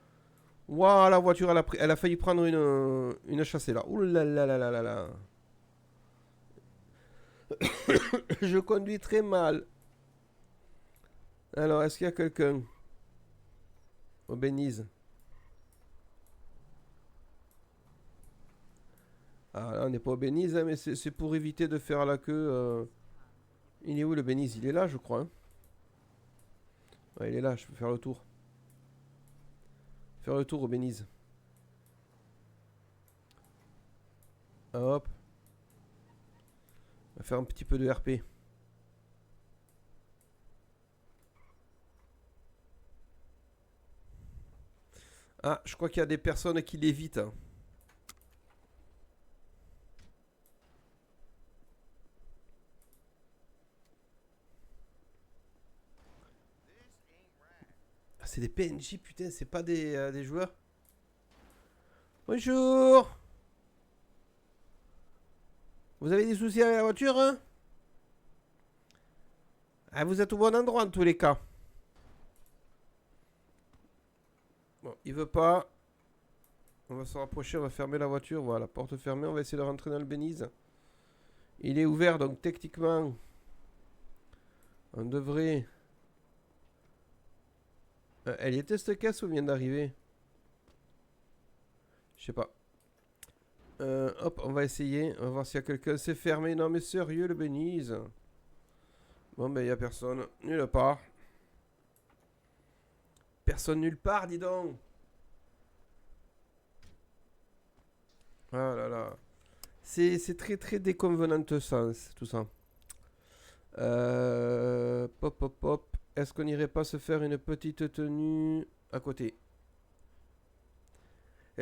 Ouah, la voiture, elle a failli prendre une chassée, là. Ouh là là là là là là. Je conduis très mal. Alors, est-ce qu'il y a quelqu'un au Beniz? Ah, là, on n'est pas au Beniz, hein, mais c'est pour éviter de faire la queue. Il est où le Beniz? Il est là, je crois. Hein. Ouais, il est là, je peux faire le tour. Faire le tour au Beniz. Hop. On va faire un petit peu de RP. Ah, je crois qu'il y a des personnes qui l'évitent. Hein. Ah, c'est des PNJ, putain, c'est pas des joueurs. Bonjour. Vous avez des soucis avec la voiture, hein? Ah, vous êtes au bon endroit en tous les cas. Bon, il veut pas. On va se rapprocher, on va fermer la voiture. Voilà, porte fermée, on va essayer de rentrer dans le Beniz. Il est ouvert, donc techniquement, on devrait... elle y était cette caisse ou vient d'arriver? Je sais pas. Hop, on va essayer. On va voir s'il y a quelqu'un. C'est fermé. Non, mais sérieux, le Beniz. Bon, ben, il n'y a personne. Nulle part. Personne nulle part, dis donc. Ah là là. C'est très déconvenant sens, tout ça. Pop, pop, pop. Est-ce qu'on n'irait pas se faire une petite tenue à côté?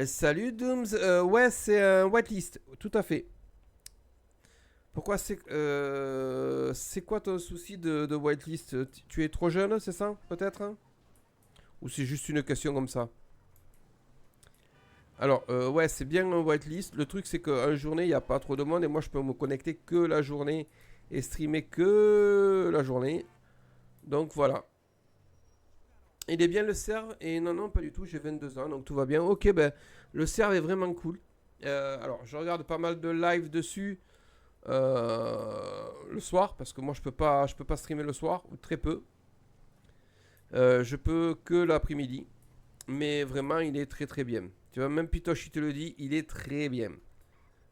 Salut Dooms. Ouais, c'est un whitelist. Tout à fait. Pourquoi c'est quoi ton souci de whitelist? Tu es trop jeune, c'est ça, peut-être hein? Ou c'est juste une question comme ça? Alors, ouais, c'est bien un whitelist. Le truc, c'est qu'en journée, il n'y a pas trop de monde. Et moi, je peux me connecter que la journée et streamer que la journée. Donc, voilà. Il est bien le serve. Et non, non, pas du tout. J'ai 22 ans, donc tout va bien. Ok, ben, le serve est vraiment cool. Alors, je regarde pas mal de live dessus le soir. Parce que moi, je peux pas streamer le soir, ou très peu. Je peux que l'après-midi. Mais vraiment, il est très bien. Tu vois, même Pitoche, il te le dit, il est très bien.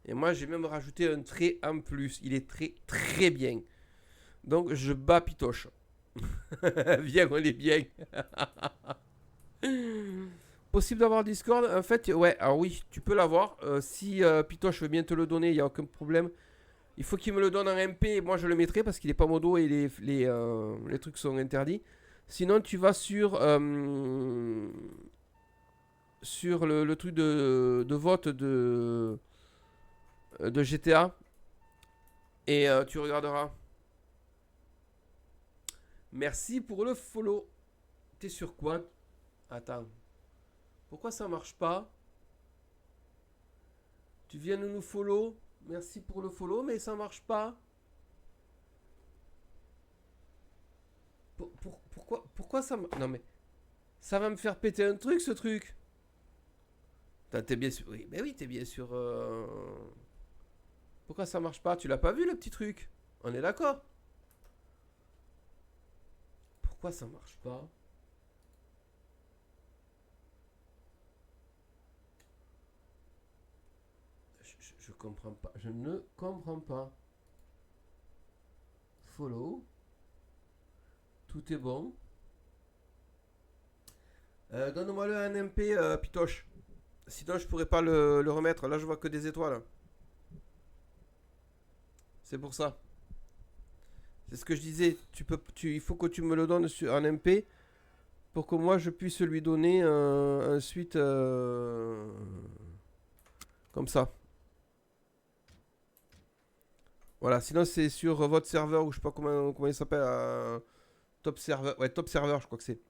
Et moi, j'ai même rajouté un trait en plus. Il est très bien. Donc, je bats Pitoche. Viens, on est bien. Possible d'avoir Discord? En fait, ouais, alors oui, tu peux l'avoir. Si Pitoche veut bien te le donner, il n'y a aucun problème. Il faut qu'il me le donne en MP et moi je le mettrai parce qu'il n'est pas modo et les trucs sont interdits. Sinon, tu vas sur le truc de vote de GTA et tu regarderas. Merci pour le follow. T'es sur quoi? Attends. Pourquoi ça marche pas? Tu viens de nous follow. Merci pour le follow, mais ça marche pas. Pourquoi ça... Non mais... Ça va me faire péter un truc, ce truc. T'es bien sûr... Oui, mais oui, t'es bien sûr... Pourquoi ça marche pas? Tu l'as pas vu, le petit truc? On est d'accord? Pourquoi ça marche pas? Je comprends pas. Je ne comprends pas. Follow. Tout est bon. Donne-moi le NMP, Pitoche. Sinon, je pourrais pas le remettre. Là, je vois que des étoiles. C'est pour ça. C'est ce que je disais. Il faut que tu me le donnes en MP pour que moi je puisse lui donner un suite comme ça. Voilà. Sinon, c'est sur votre serveur ou je sais pas comment il s'appelle. Top serveur. Ouais, top serveur, je crois que c'est.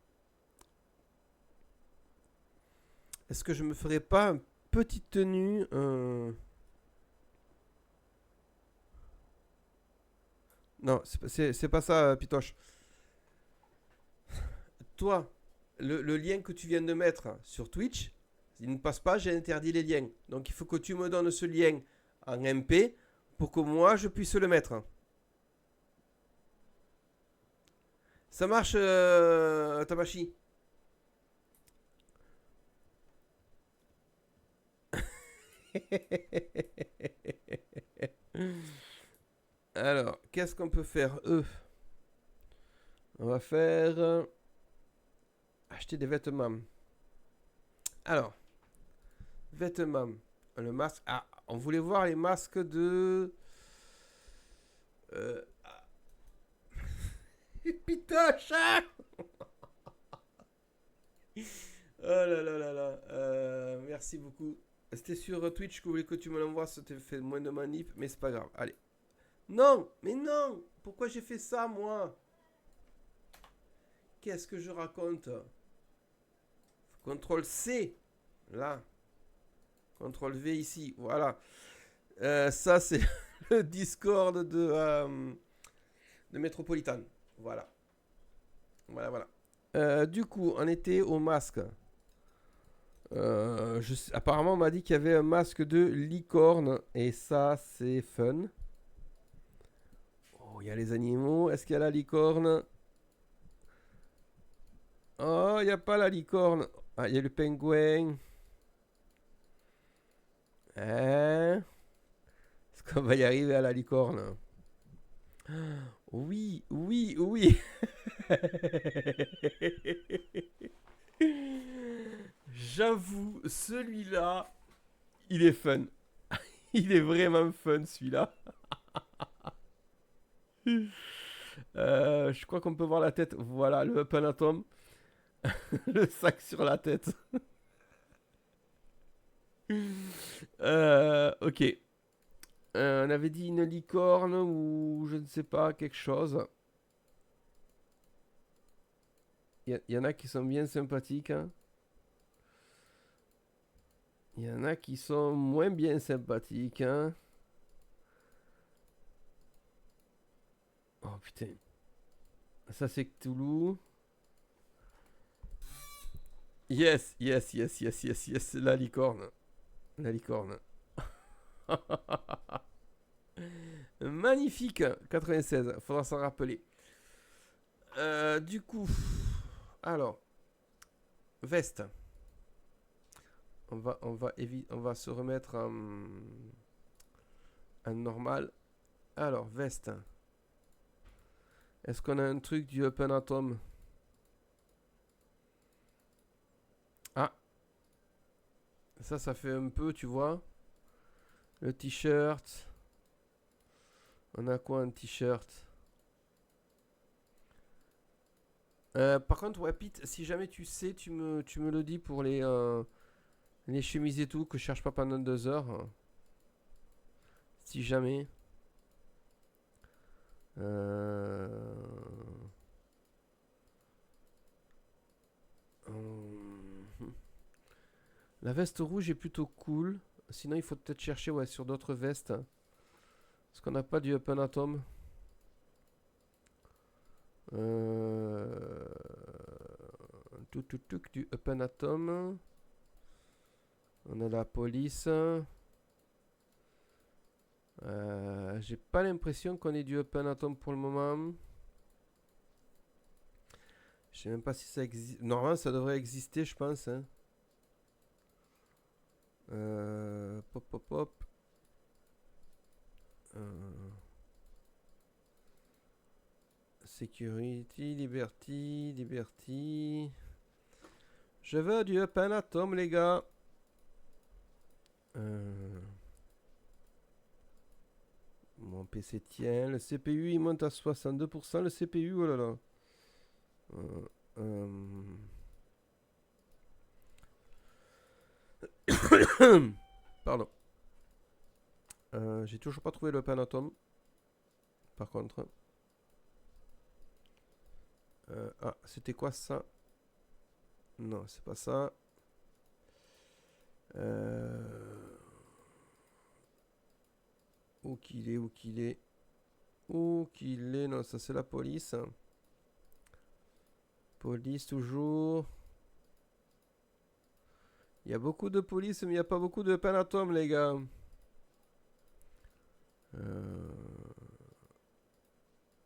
Est-ce que je me ferais pas une petite tenue Non, c'est pas ça, Pitoche. Toi, le lien que tu viens de mettre sur Twitch, il ne passe pas, j'ai interdit les liens. Donc il faut que tu me donnes ce lien en MP pour que moi je puisse le mettre. Ça marche, Tamashi? Alors, qu'est-ce qu'on peut faire, On va faire acheter des vêtements. Alors, vêtements. Le masque. Ah, on voulait voir les masques de. Pitoche. Oh là là là là. Merci beaucoup. C'était sur Twitch que vous voulez que tu me l'envoies. Ça t'a fait moins de manip, mais c'est pas grave. Allez. Non, mais non. Pourquoi j'ai fait ça, moi? Qu'est-ce que je raconte? CTRL C. Là. CTRL V ici. Voilà. Ça, c'est le Discord de Metropolitan. Voilà. Voilà, voilà. Du coup, on était au masque. Apparemment, on m'a dit qu'il y avait un masque de licorne. Et ça, c'est fun. Oh, il y a les animaux. Est-ce qu'il y a la licorne? Oh, il n'y a pas la licorne. Ah, il y a le pingouin. Hein? Est-ce qu'on va y arriver à la licorne? Oui, oui, oui. J'avoue, celui-là, il est fun. Il est vraiment fun, celui-là. Je crois qu'on peut voir la tête. Voilà, le Open Atom. Le sac sur la tête. Ok. On avait dit une licorne ou je ne sais pas, quelque chose. Il y en a qui sont bien sympathiques. Hein. Il y en a qui sont moins bien sympathiques. Hein. Oh putain. Ça c'est Cthulhu. Yes, yes, yes, yes, yes, yes. La licorne. La licorne. Magnifique. 96. Faudra s'en rappeler. Du coup. Alors. Veste. On va se remettre en normal. Alors, veste. Est-ce qu'on a un truc du Open Atom? Ah. Ça fait un peu, tu vois. Le t-shirt. On a quoi un t-shirt? Par contre, ouais, Pete, si jamais tu sais, tu me le dis pour les chemises et tout, que je cherche pas pendant 2 heures. Si jamais. La veste rouge est plutôt cool. Sinon, il faut peut-être chercher ouais, sur d'autres vestes. Parce qu'on n'a pas du Open Atom. Du Open Atom. On a la police. J'ai pas l'impression qu'on ait du Open Atom pour le moment. Je sais même pas si ça existe. Normalement, ça devrait exister, je pense. Hein. Pop, pop, pop. Security, Liberty. Je veux du Panatom, les gars. Mon PC tient. Le CPU, il monte à 62%. Le CPU, oh là là. Pardon. J'ai toujours pas trouvé le Panatom. Par contre. Ah, c'était quoi ça? Non, c'est pas ça. Où qu'il est, où qu'il est. Où qu'il est. Non, ça c'est la police. Police toujours. Il y a beaucoup de police, mais il n'y a pas beaucoup de Panatom, les gars.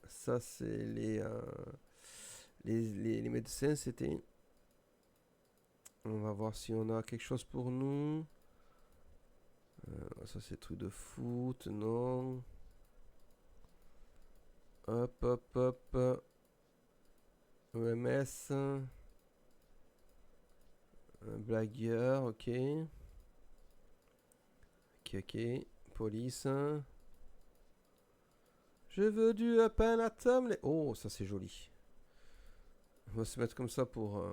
Ça, c'est les médecins, c'était. On va voir si on a quelque chose pour nous. Ça, c'est truc de foot, non. Hop, hop, hop. EMS. Blagueur, ok. Ok. Police. Je veux du Panatom. Oh, ça c'est joli. On va se mettre comme ça pour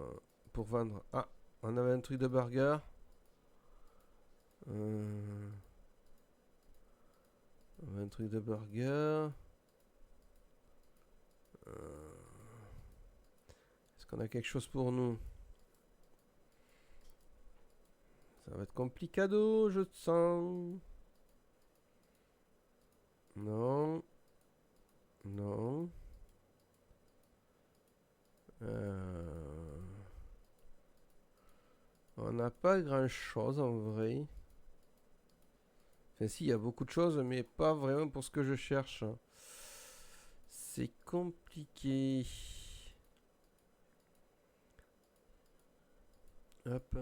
vendre. Ah, on avait un truc de burger. On avait un truc de burger. Est-ce qu'on a quelque chose pour nous? Ça va être complicado, je sens. Non. Non. On n'a pas grand chose en vrai. Enfin si, il y a beaucoup de choses, mais pas vraiment pour ce que je cherche. C'est compliqué. Hop.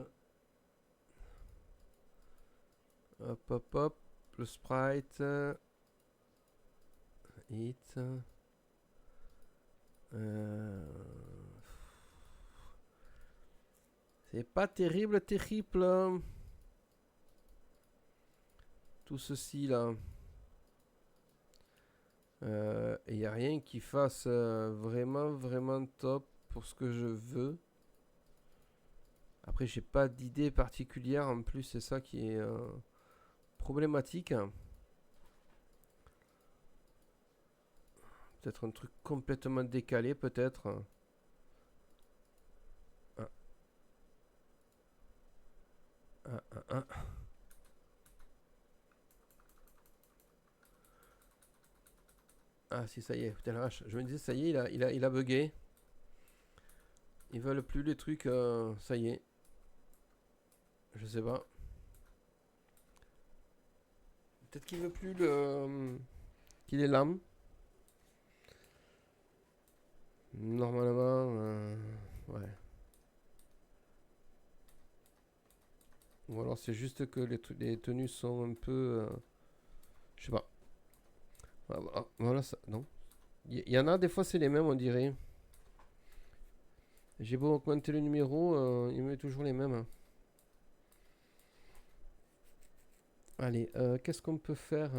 Hop, hop, hop. Le sprite. Hit. C'est pas terrible. Tout ceci là. Il n'y a rien qui fasse vraiment top pour ce que je veux. Après, j'ai pas d'idée particulière en plus, c'est ça qui est problématique. Peut-être un truc complètement décalé, peut-être. Ah si, ça y est, putain la vache. Je me disais, ça y est, il a bugué. Ils veulent plus les trucs, ça y est. Je sais pas. Peut-être qu'il veut plus qu'il est lame. Normalement, ouais. Ou alors c'est juste que les tenues sont un peu... je sais pas. Voilà ça. Non. Il y en a des fois c'est les mêmes on dirait. J'ai beau augmenter le numéro, il met toujours les mêmes. Allez, qu'est-ce qu'on peut faire?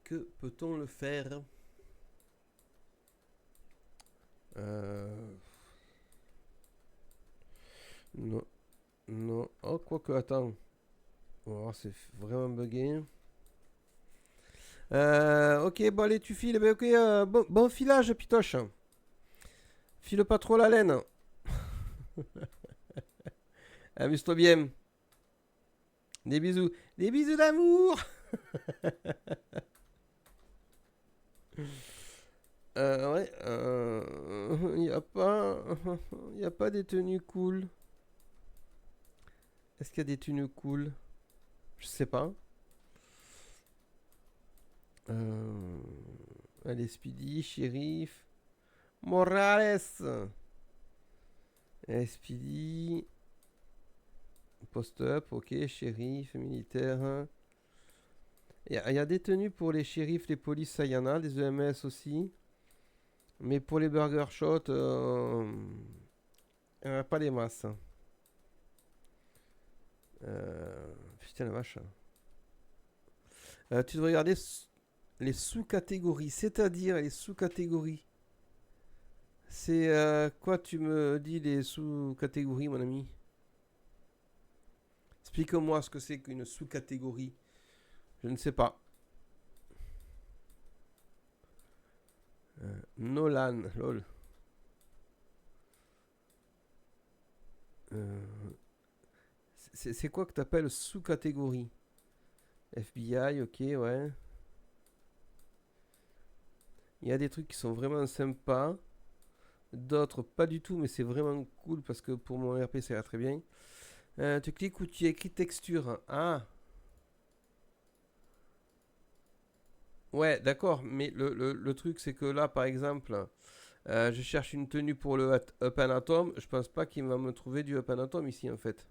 Que peut-on le faire? Non. Non. Oh, quoique, attends. Oh, c'est vraiment bugué. Ok, bon, allez, tu files. Ben, ok, bon filage, Pitoche. File pas trop la laine. Amuse-toi bien. Des bisous. Des bisous d'amour. Ouais. Y a pas des tenues cool. Est-ce qu'il y a des tenues cool? Je sais pas. Allez, Speedy, shérif. Morales. Allez, Speedy. Post-up, ok. Shérif, militaire. Il y a des tenues pour les shérifs, les polices, ça y en a. Les EMS aussi. Mais pour les burger shots, il n'y en a pas des masses. Putain la vache. Tu dois regarder les sous-catégories, c'est-à-dire les sous-catégories. C'est quoi tu me dis les sous-catégories, mon ami? Explique-moi ce que c'est qu'une sous-catégorie. Je ne sais pas. Nolan, lol. C'est quoi que tu appelles sous-catégorie? FBI, ok, ouais. Il y a des trucs qui sont vraiment sympas. D'autres pas du tout, mais c'est vraiment cool parce que pour mon RP ça va très bien. Tu cliques où tu écris texture. Ah, ouais, d'accord, mais le truc c'est que là par exemple, je cherche une tenue pour le Up and Atom. Je pense pas qu'il va me trouver du Up and Atom ici en fait.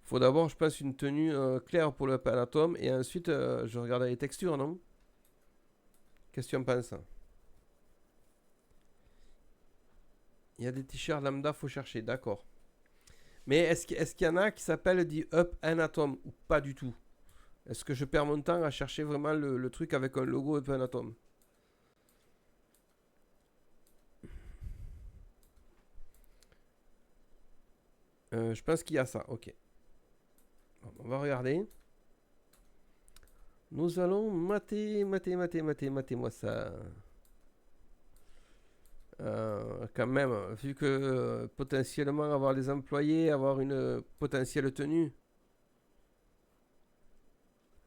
Faut d'abord, je pense, une tenue claire pour le Up and Atom et ensuite je regarde les textures, non? Qu'est-ce que tu en penses? Il y a des t-shirts lambda, faut chercher, d'accord. Mais est-ce qu'il y en a qui s'appellent du Up and Atom ou pas du tout? Est-ce que je perds mon temps à chercher vraiment le truc avec un logo Up and Atom? Je pense qu'il y a ça, ok. Bon, on va regarder. Nous allons mater moi ça. Quand même, vu que potentiellement avoir des employés, avoir une potentielle tenue.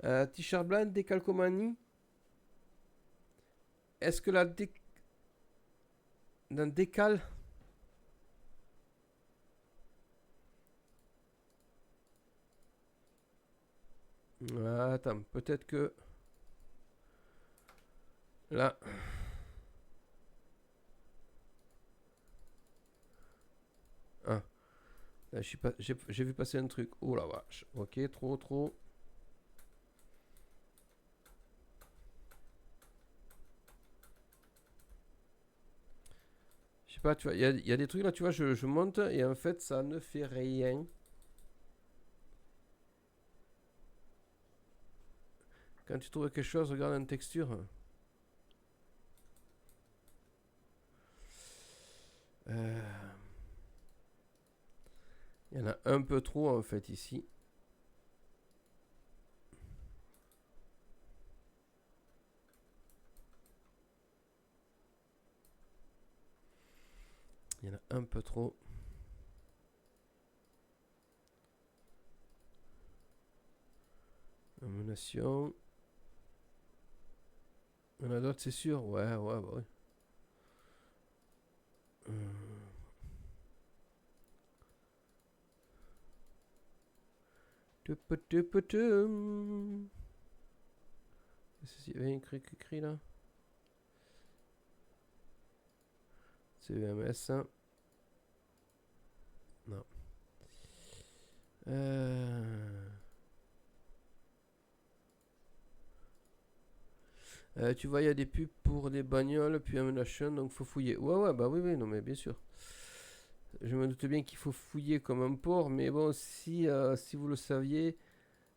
T-shirt blanc, décalcomanie. Est-ce que dans décal. Attends, peut-être que. Là. Ah. J'ai vu passer un truc. Oh la vache. Ok, trop. Je sais pas, tu vois, il y a des trucs là, tu vois, je monte et en fait, ça ne fait rien. Quand tu trouves quelque chose, regarde une texture. Il y en a un peu trop en fait ici. Il y en a un peu trop. Nomination. Il y en a d'autres, c'est sûr. Ouais, bah ouais. Qu'est-ce qu'il y avait écrit là? CVMS. Non. Tu vois, il y a des pubs pour des bagnoles, puis Ammunition, donc faut fouiller. Ouais, bah oui, non, mais bien sûr. Je me doute bien qu'il faut fouiller comme un porc, mais bon, si vous le saviez,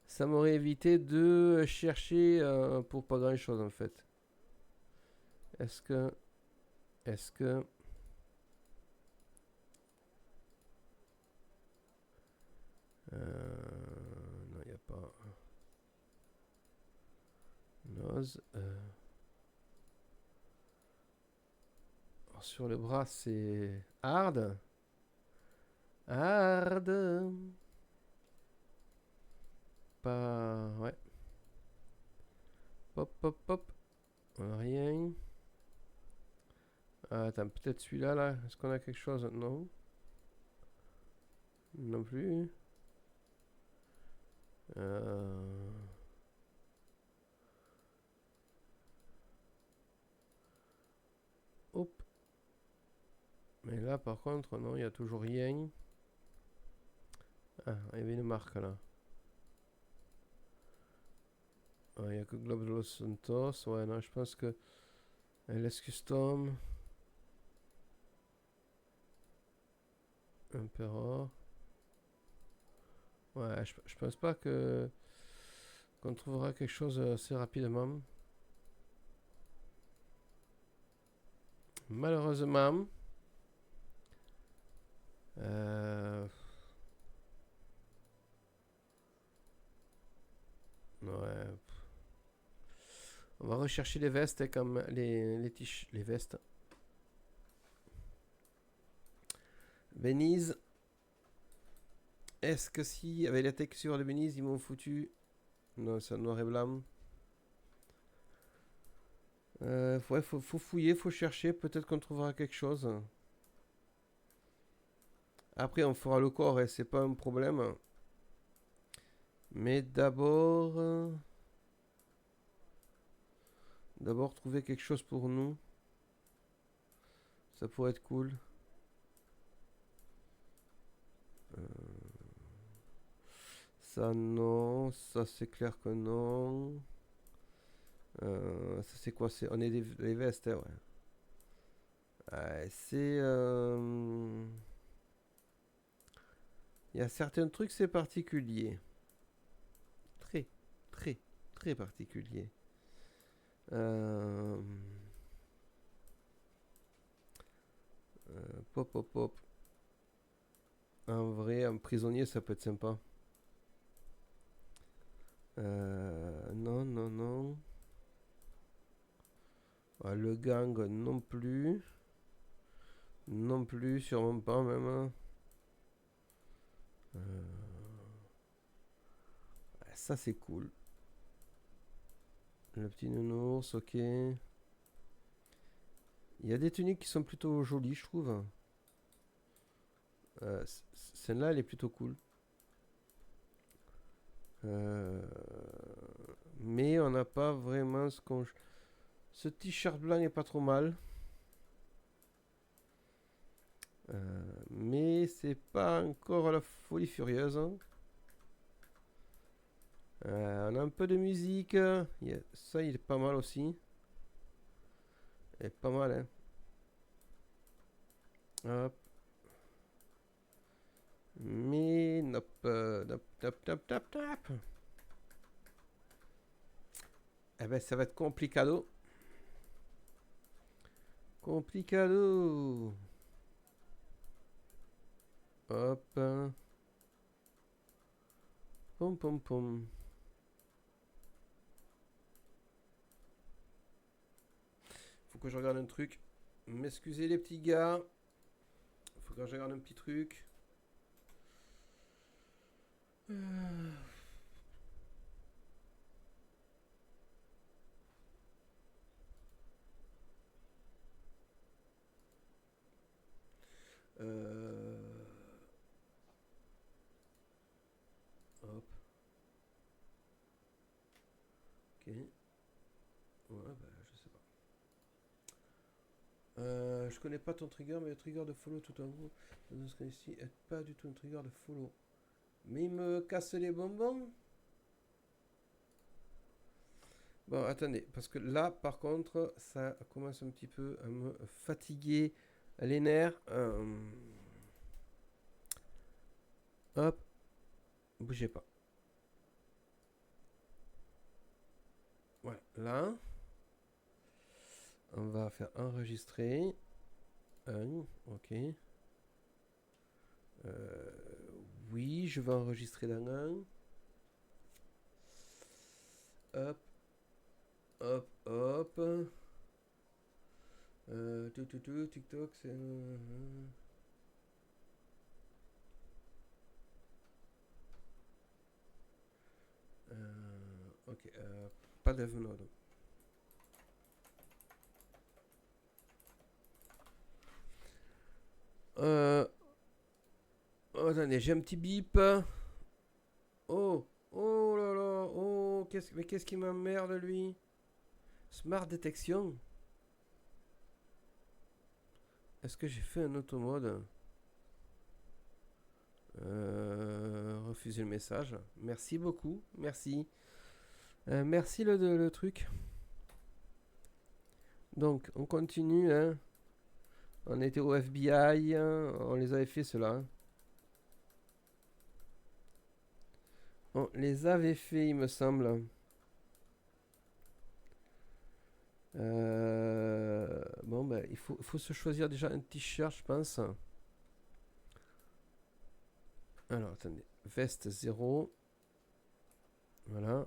ça m'aurait évité de chercher pour pas grand chose en fait. Est-ce que. Non, il n'y a pas. Nose. Alors, sur le bras, c'est hard. Hard. Pas. Ouais. Pop. On a rien. Attends, peut-être celui-là, là. Est-ce qu'on a quelque chose? Non. Non plus. Hop. Mais là, par contre, non, il n'y a toujours rien. Ah, il y avait une marque là. Il n'y a que Globe de Los Santos. Ouais, non, je pense que LS Custom. Emperor. Ouais, je pense pas qu'on trouvera quelque chose assez rapidement. Malheureusement. Ouais. On va rechercher les vestes hein, comme les vestes. Venise. Est-ce que si avec la texture de Venise ils m'ont foutu? Non, c'est noir et blanc. Ouais, faut fouiller, faut chercher. Peut-être qu'on trouvera quelque chose. Après, on fera le corps et c'est pas un problème. Mais d'abord... D'abord, trouver quelque chose pour nous. Ça pourrait être cool. Ça, non. Ça, c'est clair que non. Ça, c'est quoi? On est des vestes, hein, ouais. Ouais, c'est... Il y a certains trucs, c'est particulier. Très, très, très particulier. Pop, pop, pop. En vrai, un prisonnier, ça peut être sympa. Non, non, non. Ah, le gang, non plus. Non plus, sûrement pas même. Ça, c'est cool. Le petit nounours, ok. Il y a des tuniques qui sont plutôt jolies, je trouve. Celle-là, elle est plutôt cool. Mais on n'a pas vraiment ce qu'on... Ce t-shirt blanc est pas trop mal. Mais c'est pas encore la folie furieuse. Hein. On a un peu de musique. Ça, il est pas mal aussi. Il est pas mal, hein. Hop. Mais nop, nop, nop, nop, nop, nop. Eh ben, ça va être complicado. Complicado. Hop. Pom pom pom. Faut que je regarde un truc. M'excusez les petits gars. Faut que je regarde un petit truc. Hop. Ok. Ouais, bah, je sais pas. Je connais pas ton trigger, mais le trigger de follow tout en haut dans ce cas ici est pas du tout un trigger de follow. Mais il me casse les bonbons. Bon, attendez, parce que là, par contre, ça commence un petit peu à me fatiguer les nerfs. Hop, bougez pas. Voilà, là. On va faire enregistrer. Ok. Oui, je vais enregistrer dans un. Hop. Hop, hop. TikTok, c'est... ok, pas d'Evenode. Oh, attendez, j'ai un petit bip. Oh, oh là là, oh, mais qu'est-ce qui m'emmerde lui? Smart détection. Est-ce que j'ai fait un automode? Refuser le message. Merci beaucoup, merci. Merci le truc. Donc, on continue. Hein. On était au FBI. Hein. On les avait fait, ceux-là. Hein. On les avait fait, il me semble. Bon, ben, il faut se choisir déjà un t-shirt, je pense. Alors, attendez. Veste 0. Voilà.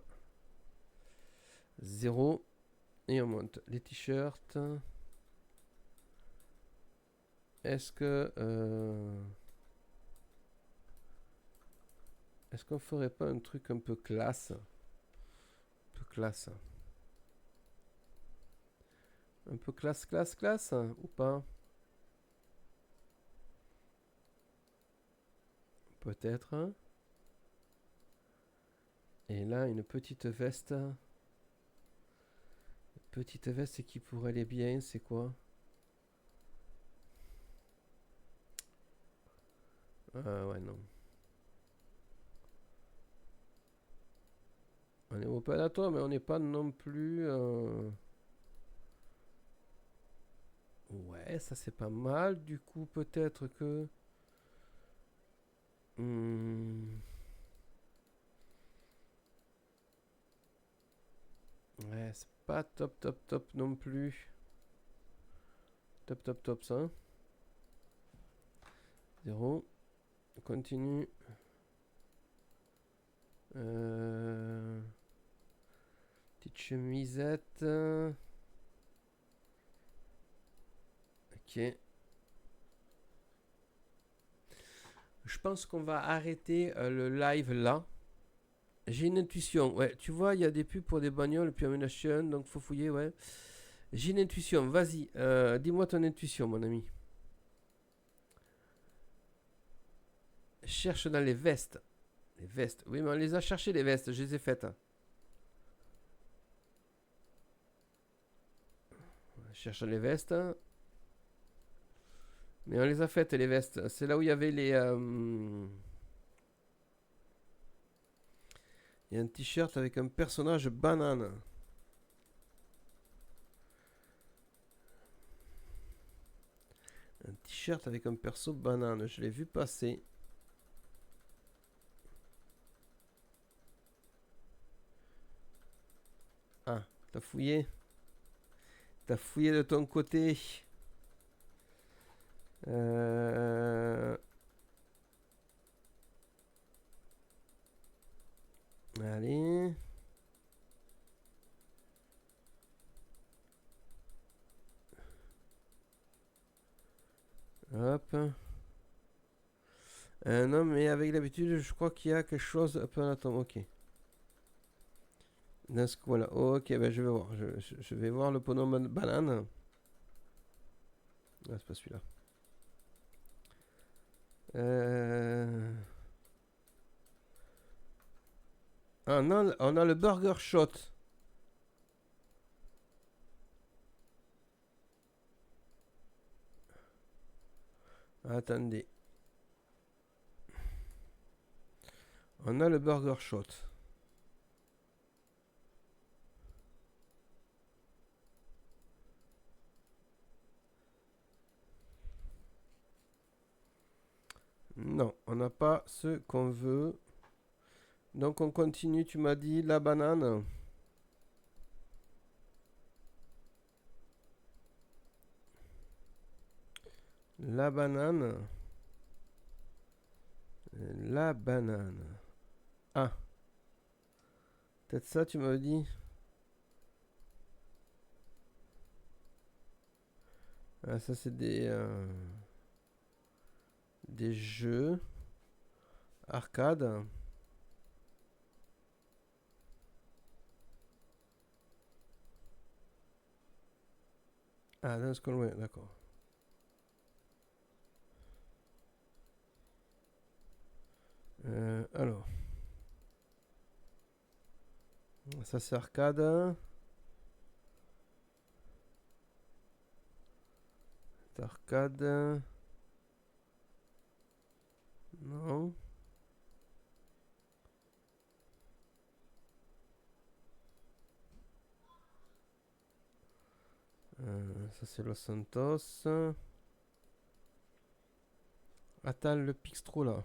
0. Et on monte les t-shirts. Est-ce que... Est-ce qu'on ferait pas un truc un peu classe? Un peu classe. Un peu classe, ou pas? Peut-être. Hein. Et là, une petite veste. Une petite veste qui pourrait aller bien, c'est quoi? Ouais, non. On est au Palato, mais on n'est pas non plus... Ouais, ça c'est pas mal. Du coup, peut-être que... Ouais, c'est pas top non plus. Top ça. 0. On continue. Petite chemisette. Ok. Je pense qu'on va arrêter le live là. J'ai une intuition. Ouais, tu vois, il y a des pubs pour des bagnoles, puis Nation, donc faut fouiller, ouais. J'ai une intuition. Vas-y, dis-moi ton intuition, mon ami. Cherche dans les vestes. Les vestes. Oui, mais on les a cherchées, les vestes. Je les ai faites. Cherche les vestes. Mais on les a faites, les vestes. C'est là où il y avait les... Il y a un t-shirt avec un personnage banane. Un t-shirt avec un perso banane. Je l'ai vu passer. Ah, t'as fouillé? T'as fouillé de ton côté. Allez. Hop. Non, mais avec l'habitude, je crois qu'il y a quelque chose. Hop, attends, ok. Dans ce coin-là. Ok, ben je vais voir. Je vais voir le bonhomme banane. Ah, c'est pas celui-là. Ah, non, on a le burger shot. Attendez. On a le burger shot. Non, on n'a pas ce qu'on veut. Donc on continue, tu m'as dit la banane. La banane. La banane. Ah. Peut-être ça, tu m'as dit. Ah, ça, c'est des jeux. Arcade. Ah, dans ce qu'on d'accord. Alors. Ça, c'est arcade. C'est arcade. Non. Ça c'est Los Santos. Attends, le Pixtro là.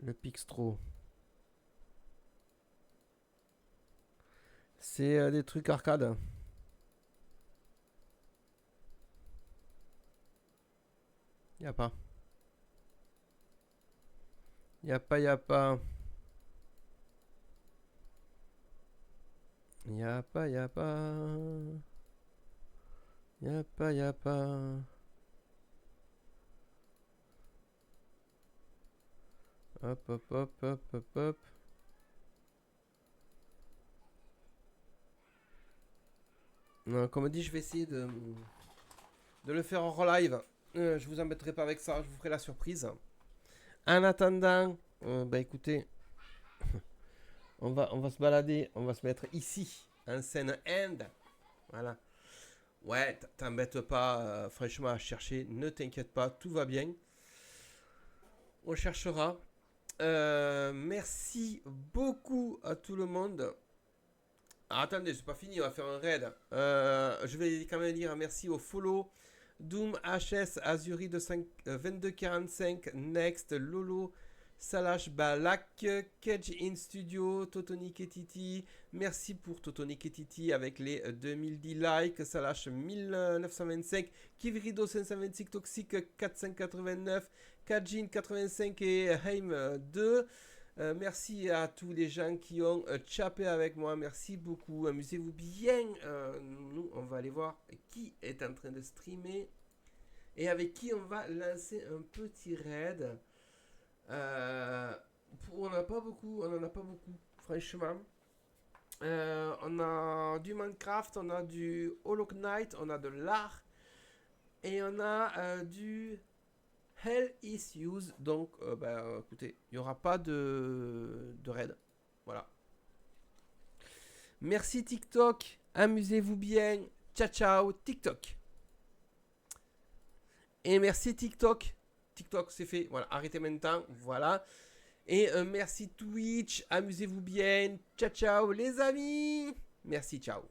Le Pixtro. C'est des trucs arcade. Y a pas. Y a pas, y a pas. Y a pas, y a pas. Y a pas, y a pas. Hop, hop, hop, hop, hop, hop. Non, comme dit, je vais essayer de le faire en live. Je vous embêterai pas avec ça, je vous ferai la surprise. En attendant, bah écoutez, on va se balader, on va se mettre ici, en scène end. Voilà. Ouais, t'embête pas, franchement, à chercher, ne t'inquiète pas, tout va bien. On cherchera. Merci beaucoup à tout le monde. Ah, attendez, c'est pas fini, on va faire un raid. Je vais quand même dire merci au follow. Doom HS, Azuri de 2245, Next, Lolo, Salash, Balak, Cage in Studio, Totonic et Titi. Merci pour Totonic et Titi avec les 2010 likes, Salash 1925, Kivrido 526, Toxic 489, Kajin 85 et Heim 2. Merci à tous les gens qui ont chapé avec moi. Merci beaucoup. Amusez-vous bien. Nous, on va aller voir qui est en train de streamer et avec qui on va lancer un petit raid. On n'en a pas beaucoup. Franchement. On a du Minecraft, on a du Hollow Knight, on a de l'art et on a du Hell is Used. Donc, écoutez, il n'y aura pas de raid. Voilà. Merci TikTok. Amusez-vous bien. Ciao, ciao, TikTok. Et merci TikTok. TikTok, c'est fait. Voilà, arrêtez maintenant. Voilà. Et merci Twitch. Amusez-vous bien. Ciao, ciao, les amis. Merci, ciao.